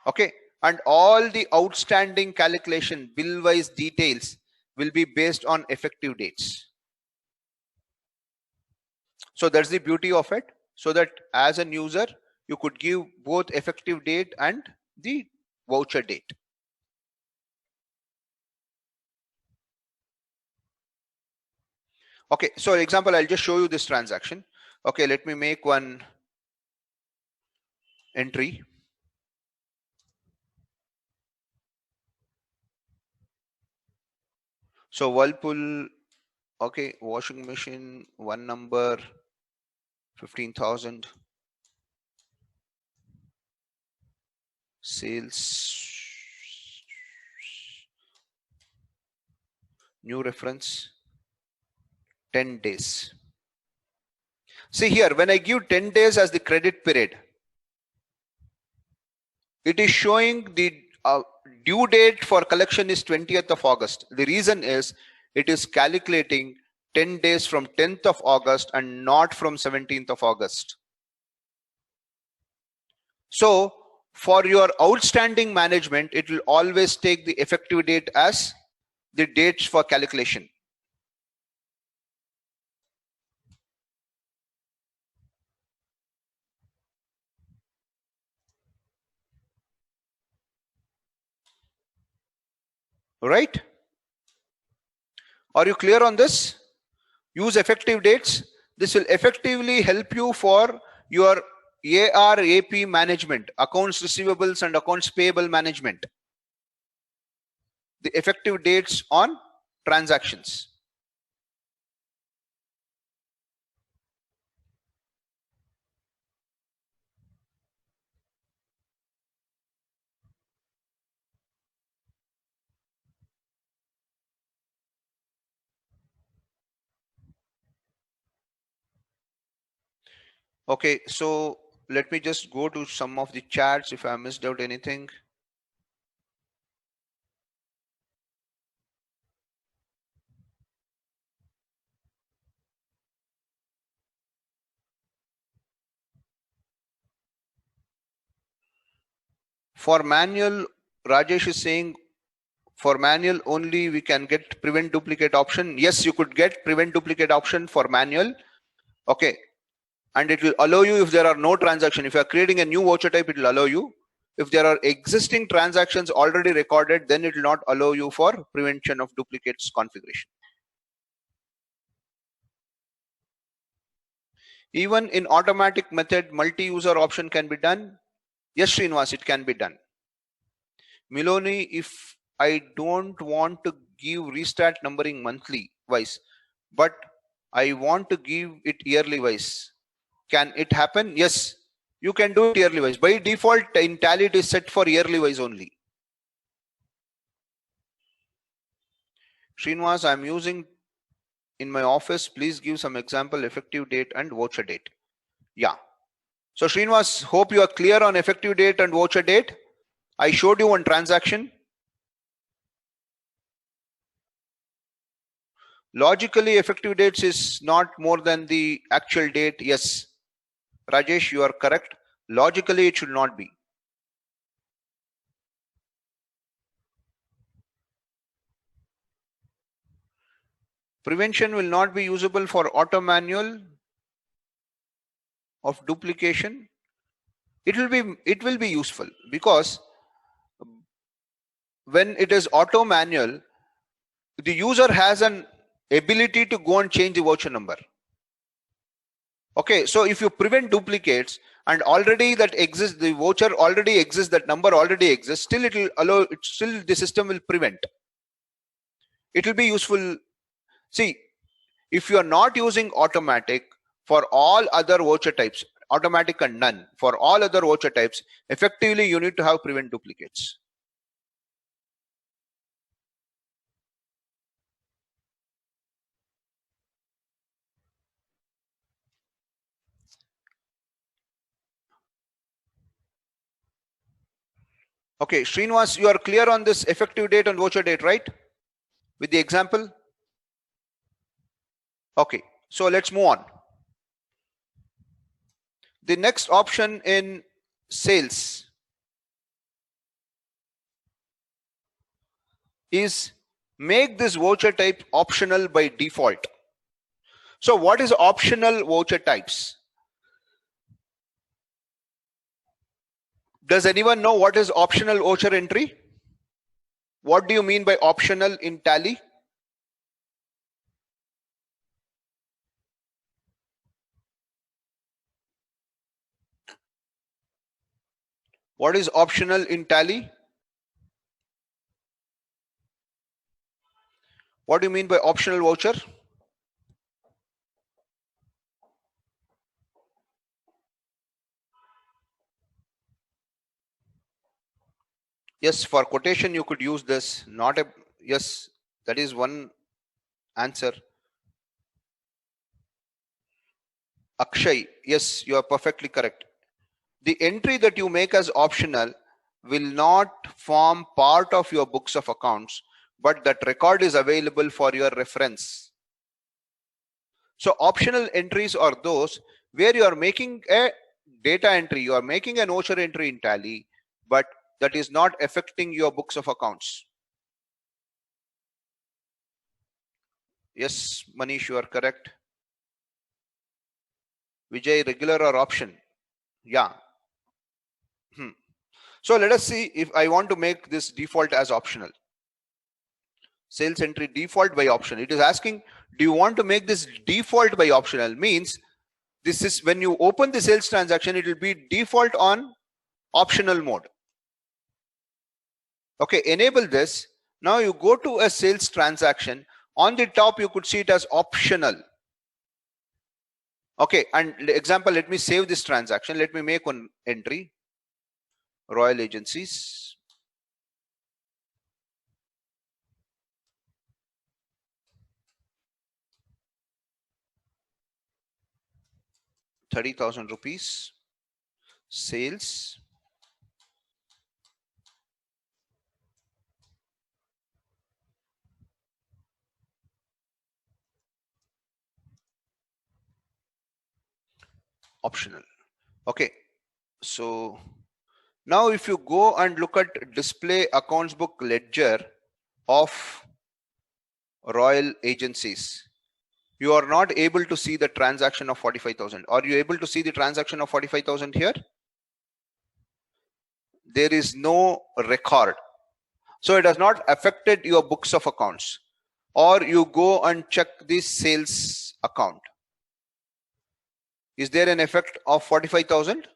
Okay, and all the outstanding calculation bill wise details will be based on effective dates. So that's the beauty of it, so that as an user you could give both effective date and the voucher date. Okay, so example, I'll just show you this transaction. Okay, let me make one entry. So Whirlpool, okay, washing machine, one number, 15,000. Sales, new reference, 10 days. See here, when I give 10 days as the credit period, it is showing the due date for collection is 20th of August. The reason is it is calculating 10 days from 10th of August and not from 17th of August. So for your outstanding management, it will always take the effective date as the dates for calculation. Right? Are you clear on this? Use effective dates. This will effectively help you for your AR, AP management, accounts receivables and accounts payable management. The effective dates on transactions. Okay, so let me just go to some of the chats if I missed out anything. For manual, Rajesh is saying for manual only we can get prevent duplicate option. Yes, you could get prevent duplicate option for manual. Okay, and it will allow you if there are no transaction. If you are creating a new voucher type, it will allow you. If there are existing transactions already recorded, then it will not allow you for prevention of duplicates configuration. Even in automatic method, multi-user option can be done. Yes, Srinivas, it can be done. Miloni, if I don't want to give restart numbering monthly wise, but I want to give it yearly wise, can it happen? Yes, you can do it yearly wise. By default, in Tally, it is set for yearly wise only. Srinivas, I'm using in my office. Please give some example, effective date and voucher date. Yeah. So Srinivas, hope you are clear on effective date and voucher date. I showed you one transaction. Logically, effective dates is not more than the actual date. Yes, Rajesh, you are correct. Logically, it should not be. Prevention will not be usable for auto manual of duplication. It will be useful because when it is auto manual, the user has an ability to go and change the voucher number. Okay, so if you prevent duplicates and already that exists, the voucher already exists, that number already exists, still it will allow it, still the system will prevent. It will be useful. See, if you are not using automatic for all other voucher types, automatic and none, for all other voucher types, effectively you need to have prevent duplicates. Okay, Srinivas, you are clear on this effective date and voucher date, right? With the example? Okay, so let's move on. The next option in sales is make this voucher type optional by default. So what is optional voucher types? Does anyone know what is optional voucher entry? What do you mean by optional in Tally? What is optional in Tally? What do you mean by optional voucher? Yes, for quotation you could use this, not a, yes, that is one answer. Akshay, yes, you are perfectly correct. The entry that you make as optional will not form part of your books of accounts, but that record is available for your reference. So optional entries are those where you are making a data entry, you are making an voucher entry in Tally, but that is not affecting your books of accounts. Yes, Manish, you are correct. Vijay, regular or option? Yeah. So let us see if I want to make this default as optional. Sales entry default by option. It is asking, do you want to make this default by optional? Means this is when you open the sales transaction, it will be default on optional mode. Okay, enable this. Now you go to a sales transaction. On the top, you could see it as optional. Okay, and example, let me save this transaction. Let me make one entry. Royal Agencies. ₹30,000 sales. Optional. Okay, so now if you go and look at display accounts book ledger of Royal Agencies, you are not able to see the transaction of 45,000. Are you able to see the transaction of 45,000 here? There is no record. So it has not affected your books of accounts. Or you go and check the sales account. Is there an effect of 45,000?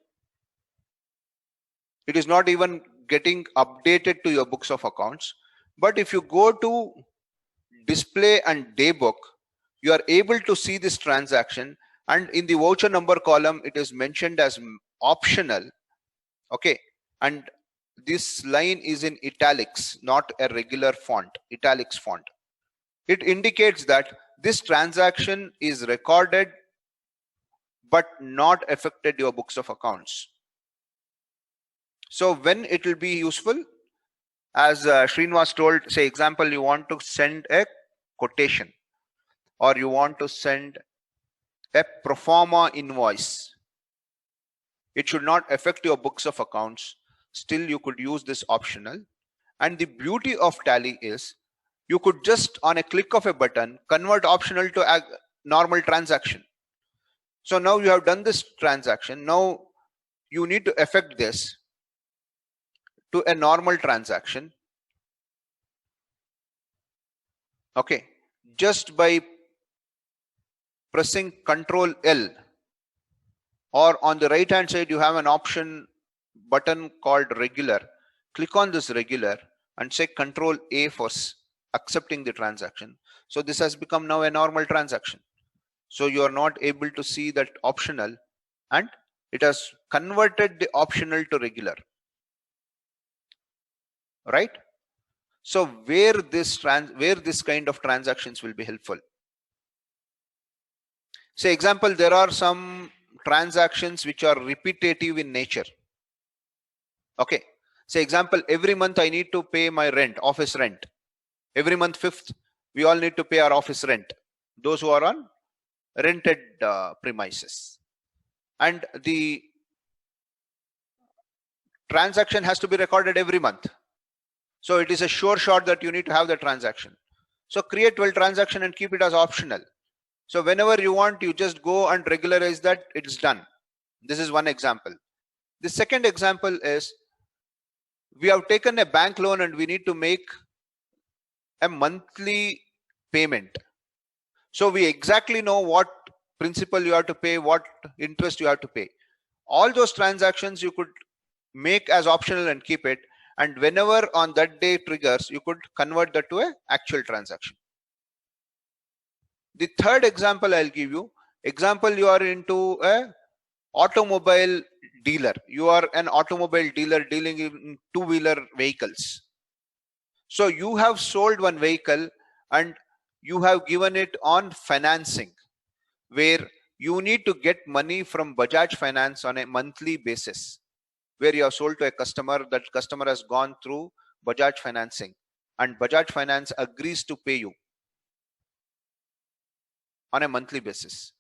It is not even getting updated to your books of accounts. But if you go to display and day book, you are able to see this transaction, and in the voucher number column it is mentioned as optional. Okay, and this line is in italics, not a regular font, italics font. It indicates that this transaction is recorded but not affected your books of accounts. So when it will be useful, as Srinivas told, say example, you want to send a quotation or you want to send a pro forma invoice. It should not affect your books of accounts. Still, you could use this optional. And the beauty of Tally is you could just on a click of a button convert optional to a normal transaction. So now you have done this transaction. Now you need to affect this to a normal transaction. Okay, just by pressing Ctrl L, or on the right hand side you have an option button called regular. Click on this regular and say Ctrl A for accepting the transaction. So this has become now a normal transaction. So you are not able to see that optional, and it has converted the optional to regular, right? So where this kind of transactions will be helpful. Say example, there are some transactions which are repetitive in nature. Okay, say example, every month I need to pay my rent, office rent. Every month 5th, we all need to pay our office rent, those who are on rented premises, and the transaction has to be recorded every month. So it is a sure shot that you need to have the transaction. So create 12 transaction and keep it as optional. So whenever you want, you just go and regularize that, it's done. This is one example. The second example is we have taken a bank loan and we need to make a monthly payment. So we exactly know what principal you have to pay, what interest you have to pay. All those transactions you could make as optional and keep it, and whenever on that day triggers, you could convert that to an actual transaction. The third example I'll give you, example, you are into a automobile dealer. You are an automobile dealer dealing in two-wheeler vehicles. So you have sold one vehicle and you have given it on financing, where you need to get money from Bajaj Finance on a monthly basis, where you have sold to a customer. That customer has gone through Bajaj financing and Bajaj Finance agrees to pay you on a monthly basis.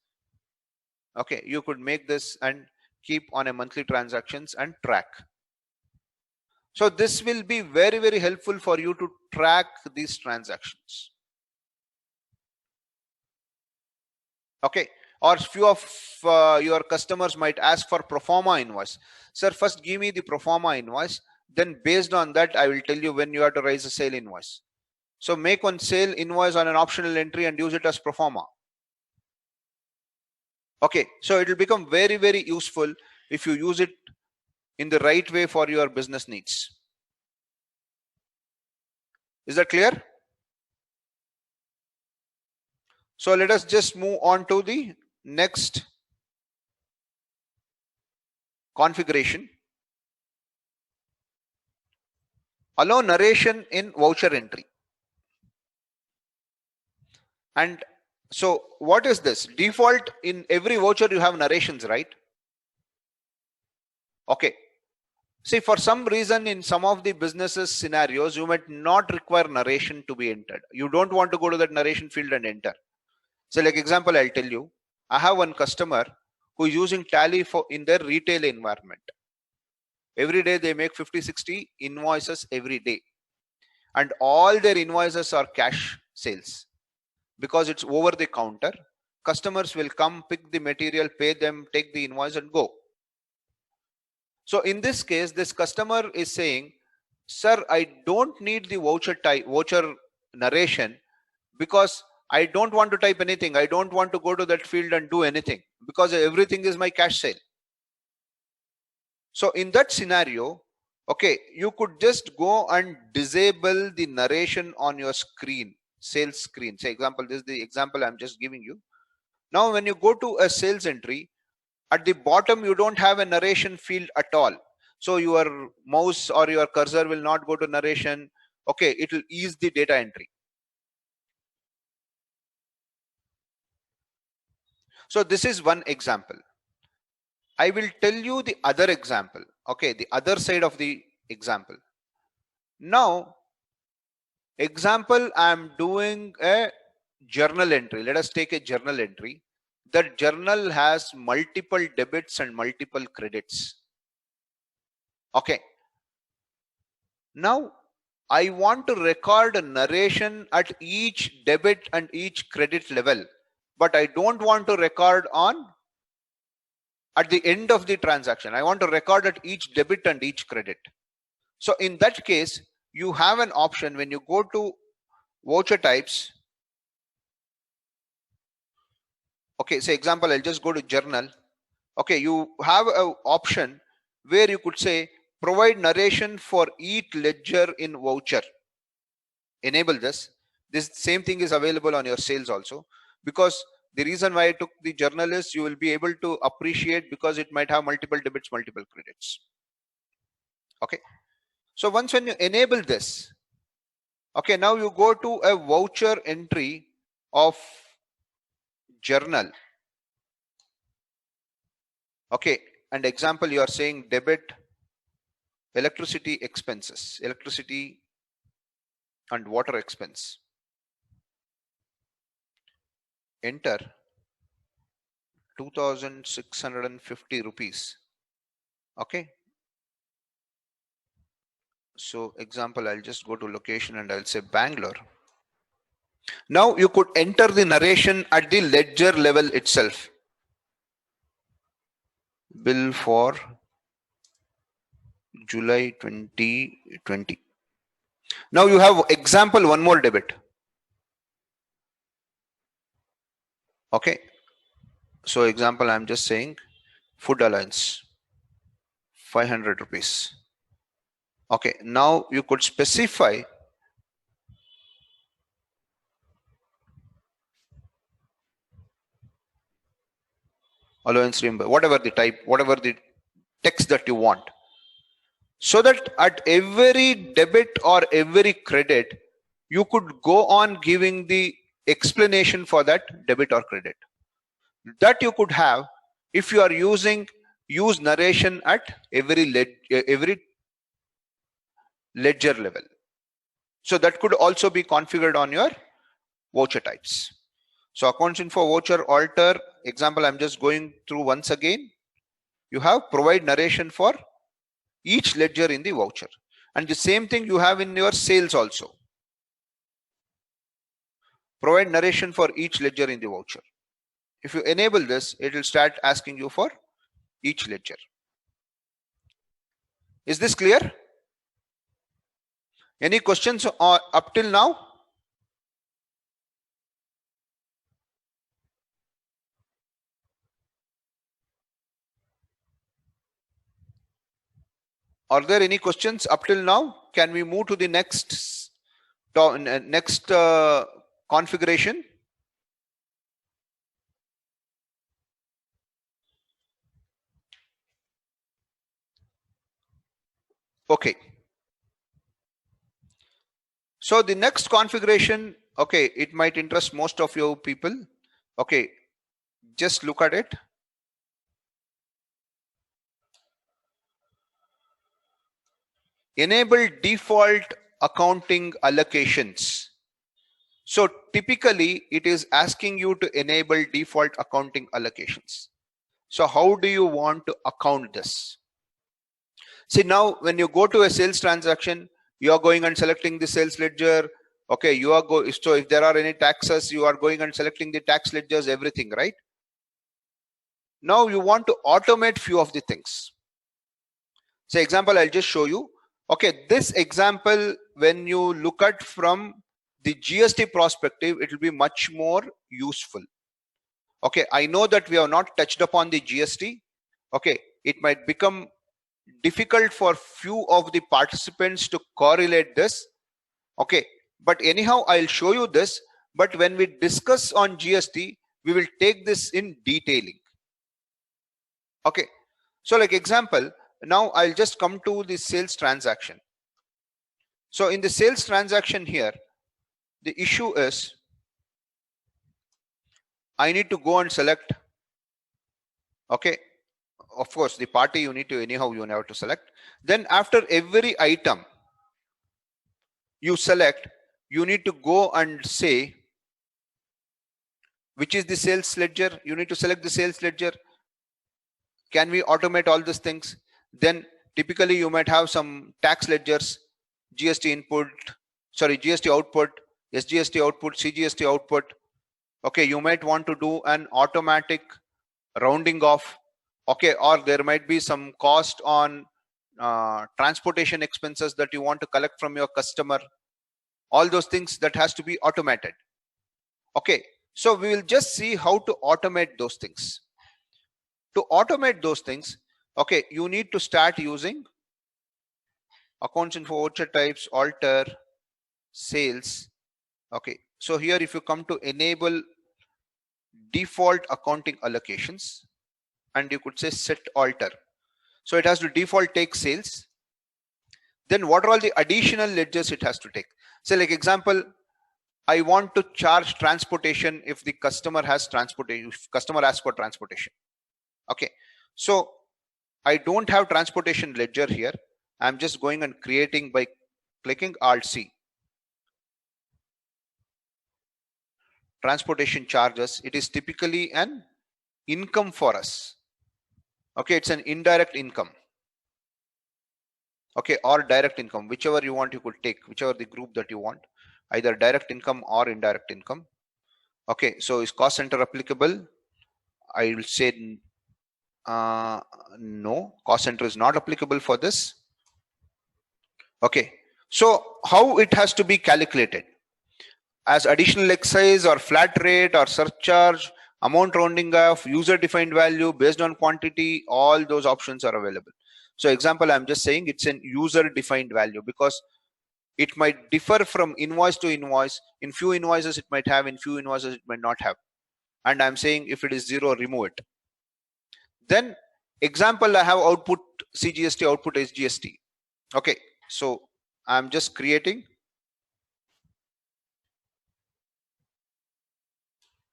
Okay, you could make this and keep on a monthly transactions and track. So this will be very, very helpful for you to track these transactions. Okay, or few of your customers might ask for pro forma invoice. Sir, first give me the pro forma invoice, then based on that I will tell you when you have to raise a sale invoice. So make one sale invoice on an optional entry and use it as pro forma. Okay, so it will become very, very useful if you use it in the right way for your business needs. Is that clear? So let us just move on to the next configuration. Allow narration in voucher entry. And so what is this? Default in every voucher you have narrations, right? Okay. See, for some reason in some of the businesses scenarios, you might not require narration to be entered. You don't want to go to that narration field and enter. So like example, I'll tell you, I have one customer who is using Tally for in their retail environment. Every day they make 50-60 invoices every day, and all their invoices are cash sales because it's over the counter. Customers will come, pick the material, pay them, take the invoice and go. So in this case, this customer is saying, sir, I don't need the voucher narration because I don't want to type anything. I don't want to go to that field and do anything because everything is my cash sale. So in that scenario, okay, you could just go and disable the narration on your screen, sales screen. Say example, this is the example I'm just giving you. Now, when you go to a sales entry, at the bottom, you don't have a narration field at all. So your mouse or your cursor will not go to narration. Okay, it will ease the data entry. So this is one example. I will tell you the other example. Okay, the other side of the example. Now, example, I'm doing a journal entry. Let us take a journal entry. That journal has multiple debits and multiple credits. Okay. Now, I want to record a narration at each debit and each credit level, but I don't want to record on at the end of the transaction. I want to record at each debit and each credit. So in that case, you have an option when you go to voucher types. Okay, say example, I'll just go to journal. Okay, you have an option where you could say provide narration for each ledger in voucher. Enable this. This same thing is available on your sales also, because the reason why I took the journal is you will be able to appreciate because it might have multiple debits, multiple credits. Okay. So once when you enable this, okay, now you go to a voucher entry of journal. Okay, and example, you are saying debit electricity expenses, electricity and water expense. Enter 2,650 rupees. Okay. So example, I'll just go to location and I'll say Bangalore. Now you could enter the narration at the ledger level itself. Bill for July 2020. Now you have example, one more debit. Okay. So example, I'm just saying food allowance, 500 rupees. Okay. Now you could specify allowance reimbursement, whatever the type, whatever the text that you want, so that at every debit or every credit, you could go on giving the explanation for that debit or credit. That you could have if you are use narration at every ledger level. So that could also be configured on your voucher types. So accounts info voucher alter example, I'm just going through once again. You have provide narration for each ledger in the voucher, and the same thing you have in your sales also. Provide narration for each ledger in the voucher. If you enable this, it will start asking you for each ledger. Is this clear? Any questions up till now? Are there any questions up till now? Can we move to the next configuration? Okay. So the next configuration, okay, it might interest most of you people. Okay, just look at it. Enable default accounting allocations. So typically it is asking you to enable default accounting allocations. So how do you want to account this? See, now when you go to a sales transaction, you are going and selecting the sales ledger. Okay, you are so if there are any taxes, you are going and selecting the tax ledgers, everything, right? Now you want to automate few of the things. Say example, I'll just show you. Okay, this example, when you look at from the GST perspective, it will be much more useful. Okay, I know that we have not touched upon the GST. Okay, it might become difficult for few of the participants to correlate this. Okay, but anyhow, I'll show you this. But when we discuss on GST, we will take this in detailing. Okay, so like example, now I'll just come to the sales transaction. So in the sales transaction here, the issue is I need to go and select. Okay, of course the party you need to anyhow you have to select. Then after every item you select, you need to go and say which is the sales ledger. You need to select the sales ledger. Can we automate all these things? Then typically you might have some tax ledgers, GST input, sorry, GST output, SGST output, CGST output. Okay, you might want to do an automatic rounding off. Okay, or there might be some cost on transportation expenses that you want to collect from your customer. All those things that has to be automated. Okay, so we will just see how to automate those things. To automate those things, okay, you need to start using accounts info, voucher types, alter, sales. Okay, so here if you come to enable default accounting allocations, and you could say set alter. So it has to default take sales. Then what are all the additional ledgers it has to take? Say like example, I want to charge transportation if the customer has transportation, if customer asks for transportation. Okay, so I don't have transportation ledger here. I'm just going and creating by clicking Alt C. Transportation charges, it is typically an income for us. Okay, it's an indirect income. Okay, or direct income, whichever you want, you could take, whichever the group that you want, either direct income or indirect income. Okay, so is cost center applicable? I will say no, cost center is not applicable for this. Okay, so how it has to be calculated? As additional excise or flat rate or surcharge, amount rounding off, user defined value based on quantity, all those options are available. So example, I'm just saying it's an user defined value because it might differ from invoice to invoice. In few invoices it might have, in few invoices it might not have. And I'm saying if it is 0, remove it. Then example, I have output CGST, output SGST. Okay, so I'm just creating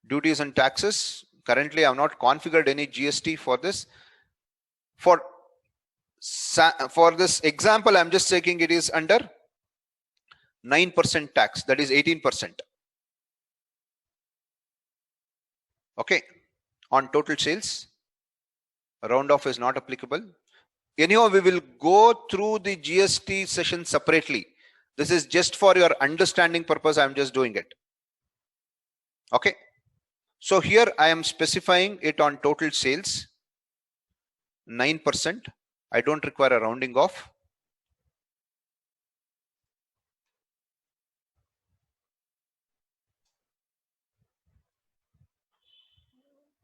duties and taxes. Currently I've not configured any GST for this. For this example, I'm just checking it is under 9% tax, that is 18%. Okay, on total sales, round off is not applicable. Anyhow, we will go through the GST session separately. This is just for your understanding purpose. I'm just doing it. Okay, so here I am specifying it on total sales 9%. I don't require a rounding off.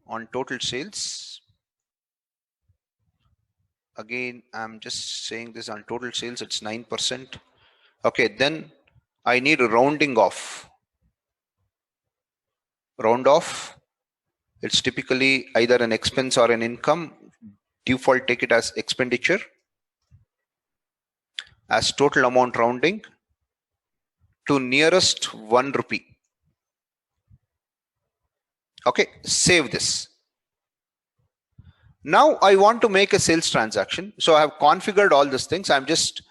On total sales, again I'm just saying this on total sales, it's 9%. Okay, then I need a rounding off. Round off, it's typically either an expense or an income. Default take it as expenditure. as total amount rounding to nearest 1 rupee. Okay, save this. Now I want to make a sales transaction. So I have configured all these things. I'm just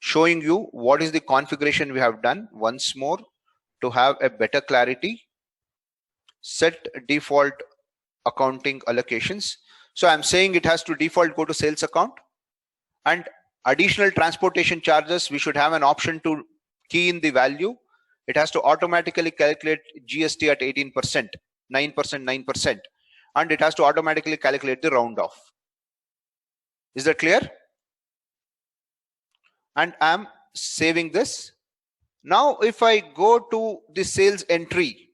showing you what is the configuration we have done once more to have a better clarity. Set default accounting allocations. So I'm saying it has to default go to sales account, and additional transportation charges, we should have an option to key in the value. It has to automatically calculate GST at 18%, 9%, and it has to automatically calculate the round off. Is that clear? And I'm saving this. Now if I go to the sales entry,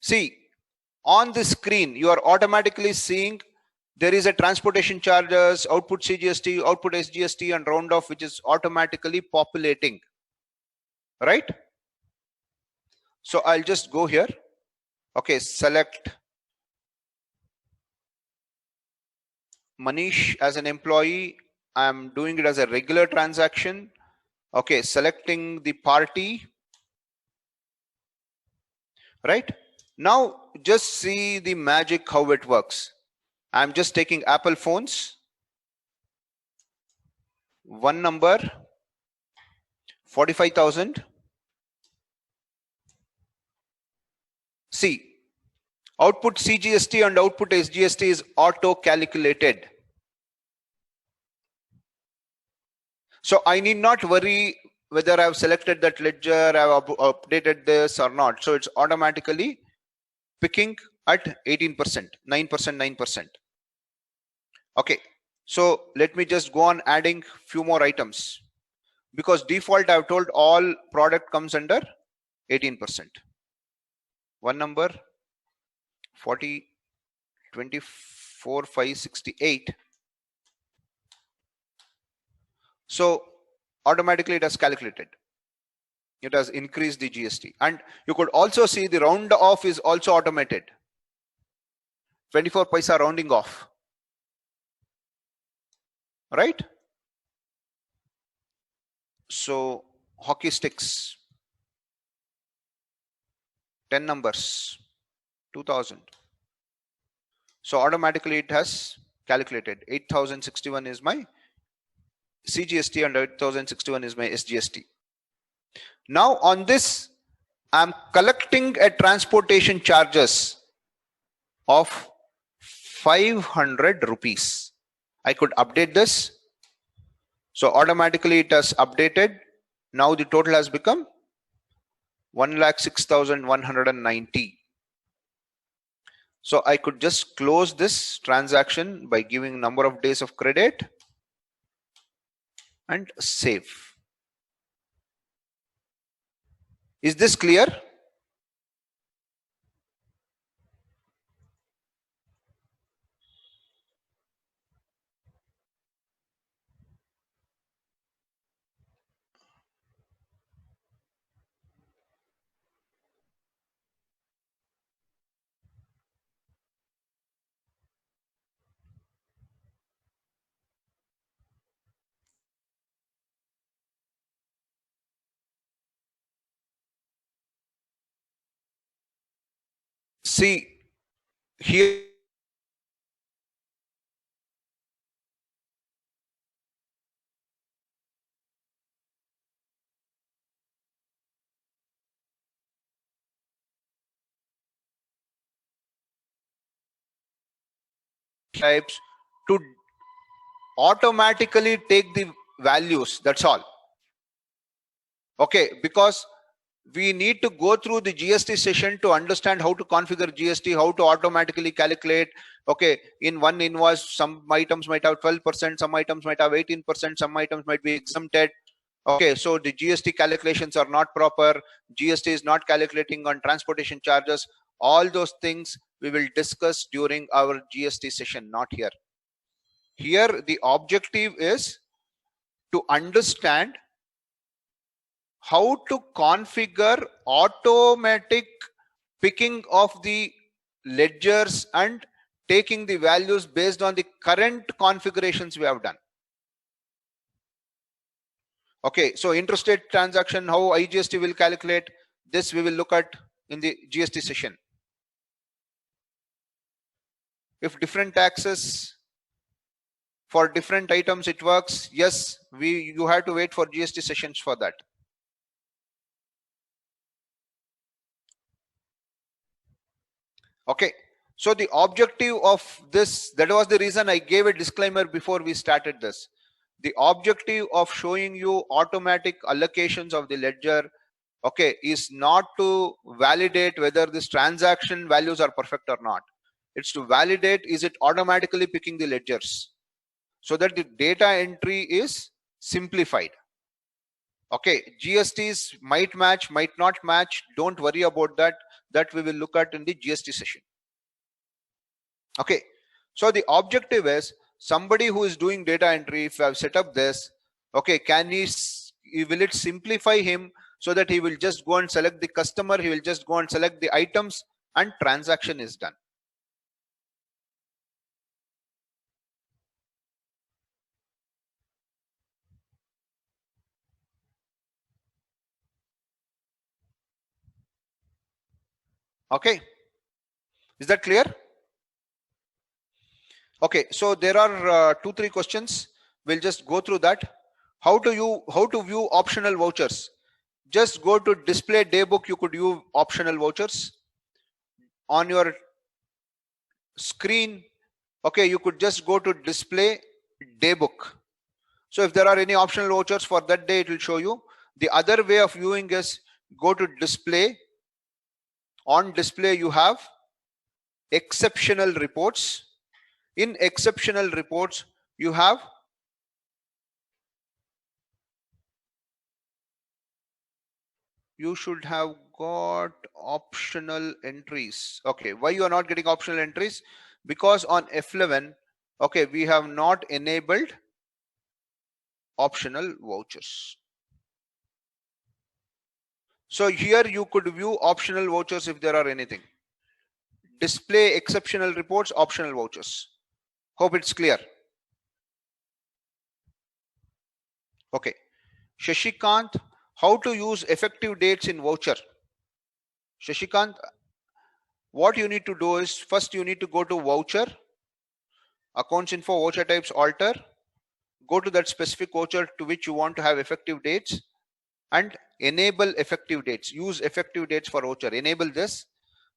see on the screen you are automatically seeing there is a transportation charges, output CGST, output SGST, and round off, which is automatically populating, right? So I'll just go here. Okay, select Manish as an employee. I'm doing it as a regular transaction. Okay, selecting the party, right? Now just see the magic how it works. I'm just taking Apple phones, one number, 45,000. See, output CGST and output SGST is auto calculated. So I need not worry whether I've selected that ledger, I've updated this or not. So it's automatically picking at 18%, 9%. Okay, so let me just go on adding few more items, because default I've told all product comes under 18%. One number, 40, 24, 568. So automatically it has calculated. It has increased the GST. And you could also see the round off is also automated. 24 paisa rounding off. Right? So hockey sticks, 10 numbers, 2000. So automatically it has calculated. 8061 is my CGST and 8061 is my SGST. Now on this, I'm collecting a transportation charges of 500 rupees. I could update this. So automatically it has updated. Now the total has become 1,06,190. So I could just close this transaction by giving number of days of credit and save. Is this clear? See here, types to automatically take the values. That's all. Okay, because we need to go through the GST session to understand how to configure GST, how to automatically calculate. Okay, in one invoice, some items might have 12%, some items might have 18%, some items might be exempted. Okay, so the GST calculations are not proper. GST is not calculating on transportation charges. All those things we will discuss during our GST session, not here. Here, the objective is to understand how to configure automatic picking of the ledgers and taking the values based on the current configurations we have done. Okay, so interstate transaction, how IGST will calculate this, we will look at in the GST session. If different taxes for different items it works, yes, you have to wait for GST sessions for that. Okay, so the objective of this, that was the reason I gave a disclaimer before we started this. The objective of showing you automatic allocations of the ledger, okay, is not to validate whether this transaction values are perfect or not. It's to validate, is it automatically picking the ledgers, so that the data entry is simplified. Okay, GSTs might match, might not match, don't worry about that. That we will look at in the GST session. Okay, so the objective is somebody who is doing data entry, if I've set up this, okay, will it simplify him so that he will just go and select the customer, he will just go and select the items and transaction is done. Okay, is that clear? Okay, so there are 2-3 questions. We'll just go through that. How to view optional vouchers? Just go to display daybook. You could view optional vouchers on your screen. Okay, you could just go to display daybook. So if there are any optional vouchers for that day, it will show you. The other way of viewing is go to display. On display, you have exceptional reports. In exceptional reports, you have you should have got optional entries. Okay, why you are not getting optional entries? Because on F11, okay, we have not enabled optional vouchers. So here you could view optional vouchers if there are anything. Display exceptional reports, optional vouchers. Hope it's clear. Okay, Shashikant, how to use effective dates in voucher? Shashikant, what you need to do is first you need to go to voucher, accounts info, voucher types, alter, go to that specific voucher to which you want to have effective dates and enable effective dates. Use effective dates for voucher. Enable this.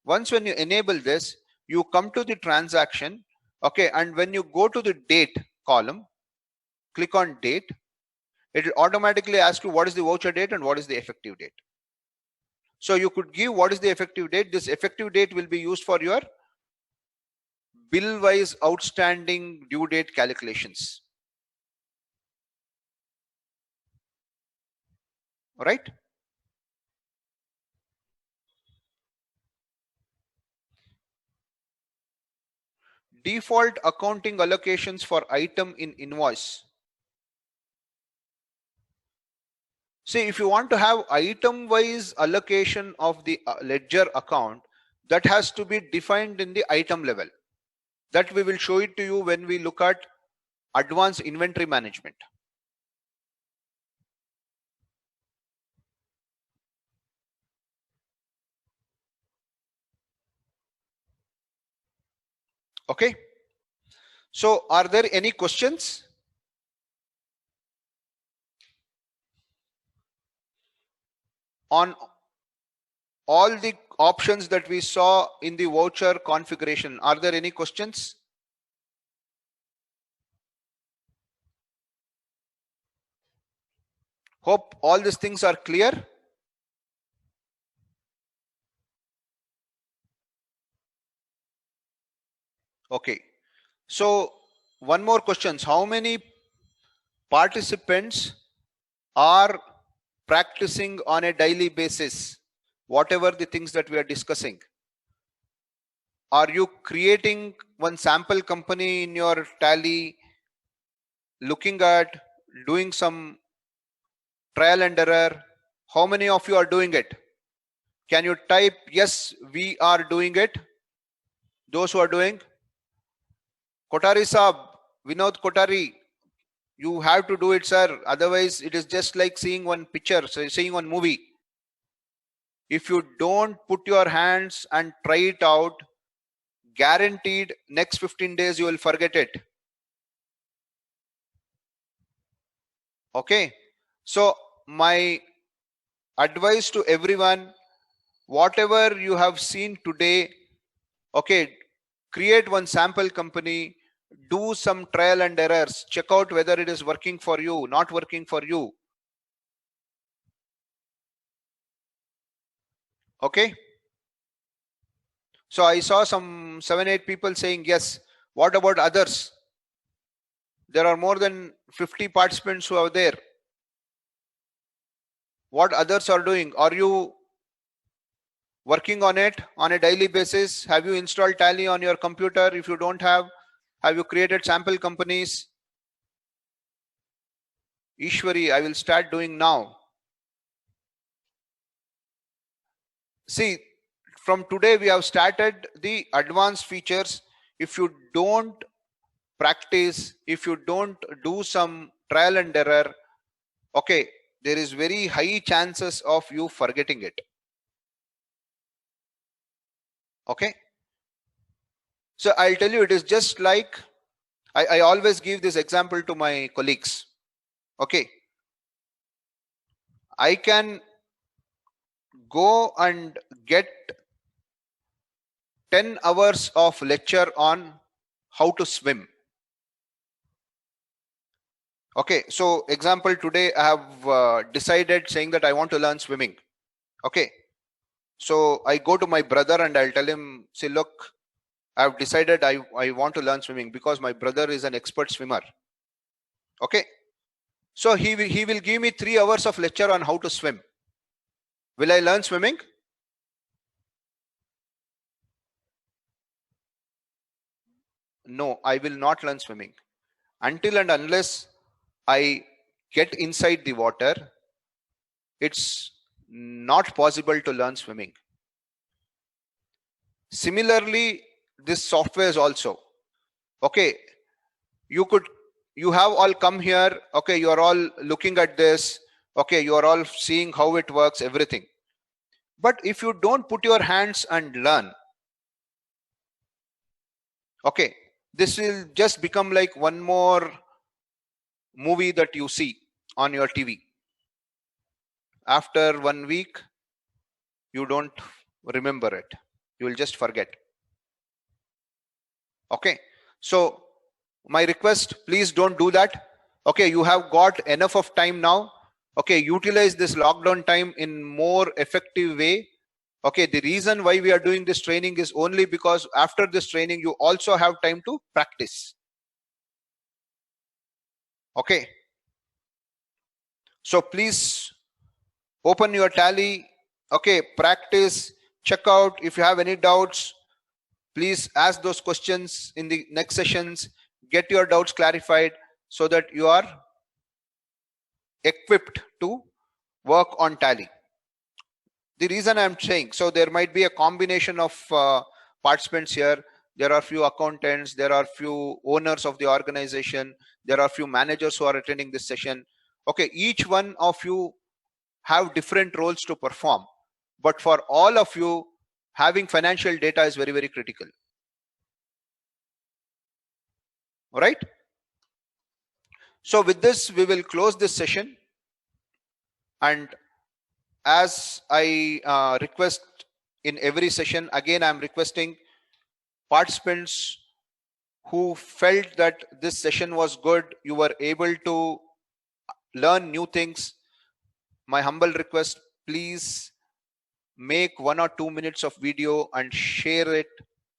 Once when you enable this, you come to the transaction. Okay, and when you go to the date column, click on date. It will automatically ask you what is the voucher date and what is the effective date. So you could give what is the effective date. This effective date will be used for your bill wise outstanding due date calculations. All right. Default accounting allocations for item in invoice. See, if you want to have item wise allocation of the ledger account, that has to be defined in the item level. That we will show it to you when we look at advanced inventory management. Okay. So are there any questions? On all the options that we saw in the voucher configuration, are there any questions? Hope all these things are clear. Okay, so one more question. How many participants are practicing on a daily basis whatever the things that we are discussing? Are you creating one sample company in your Tally, looking at doing some trial and error? How many of you are doing it? Can you type yes, we are doing it? Those who are doing. Kotari Saab, Vinod Kotari, You have to do it, sir. Otherwise, it is just like seeing one picture, so seeing one movie. If you don't put your hands and try it out, guaranteed next 15 days you will forget it. Okay. So my advice to everyone, whatever you have seen today, okay, create one sample company, do some trial and errors, check out whether it is working for you, not working for you. Okay. So I saw some 7-8 people saying yes. What about others? There are more than 50 participants who are there. What others are doing? Are you working on it on a daily basis? Have you installed Tally on your computer? If you don't have you created sample companies? Ishwari, I will start doing now. See, from today we have started the advanced features. If you don't practice, if you don't do some trial and error, okay, there is very high chances of you forgetting it. Okay. So I'll tell you, it is just like, I always give this example to my colleagues. Okay. I can go and get 10 hours of lecture on how to swim. Okay. So example, today I have decided saying that I want to learn swimming. Okay. So I go to my brother and I'll tell him, say, look, I've decided I want to learn swimming because my brother is an expert swimmer. Okay. So he will give me 3 hours of lecture on how to swim. Will I learn swimming? No, I will not learn swimming until and unless I get inside the water. It's not possible to learn swimming. Similarly, this software is also okay. You have all come here. Okay, you are all looking at this. Okay, you are all seeing how it works, everything. But if you don't put your hands and learn, okay, this will just become like one more movie that you see on your TV. After 1 week, you don't remember it. You will just forget. Okay. So my request, please don't do that. Okay, you have got enough of time now. Okay, utilize this lockdown time in more effective way. Okay, the reason why we are doing this training is only because after this training you also have time to practice. Okay, so please open your Tally. Okay, practice, check out. If you have any doubts, please ask those questions in the next sessions. Get your doubts clarified so that you are equipped to work on Tally. The reason I'm saying, so there might be a combination of participants here. There are few accountants, there are few owners of the organization, there are few managers who are attending this session. Okay, each one of you have different roles to perform, but for all of you, having financial data is very, very critical. All right. So with this, we will close this session. And as I request in every session, again, I'm requesting participants who felt that this session was good, you were able to learn new things. My humble request, please make 1 or 2 minutes of video and share it,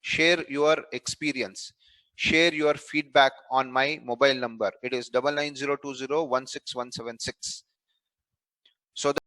share your experience, share your feedback on my mobile number. It is 9902016176. So that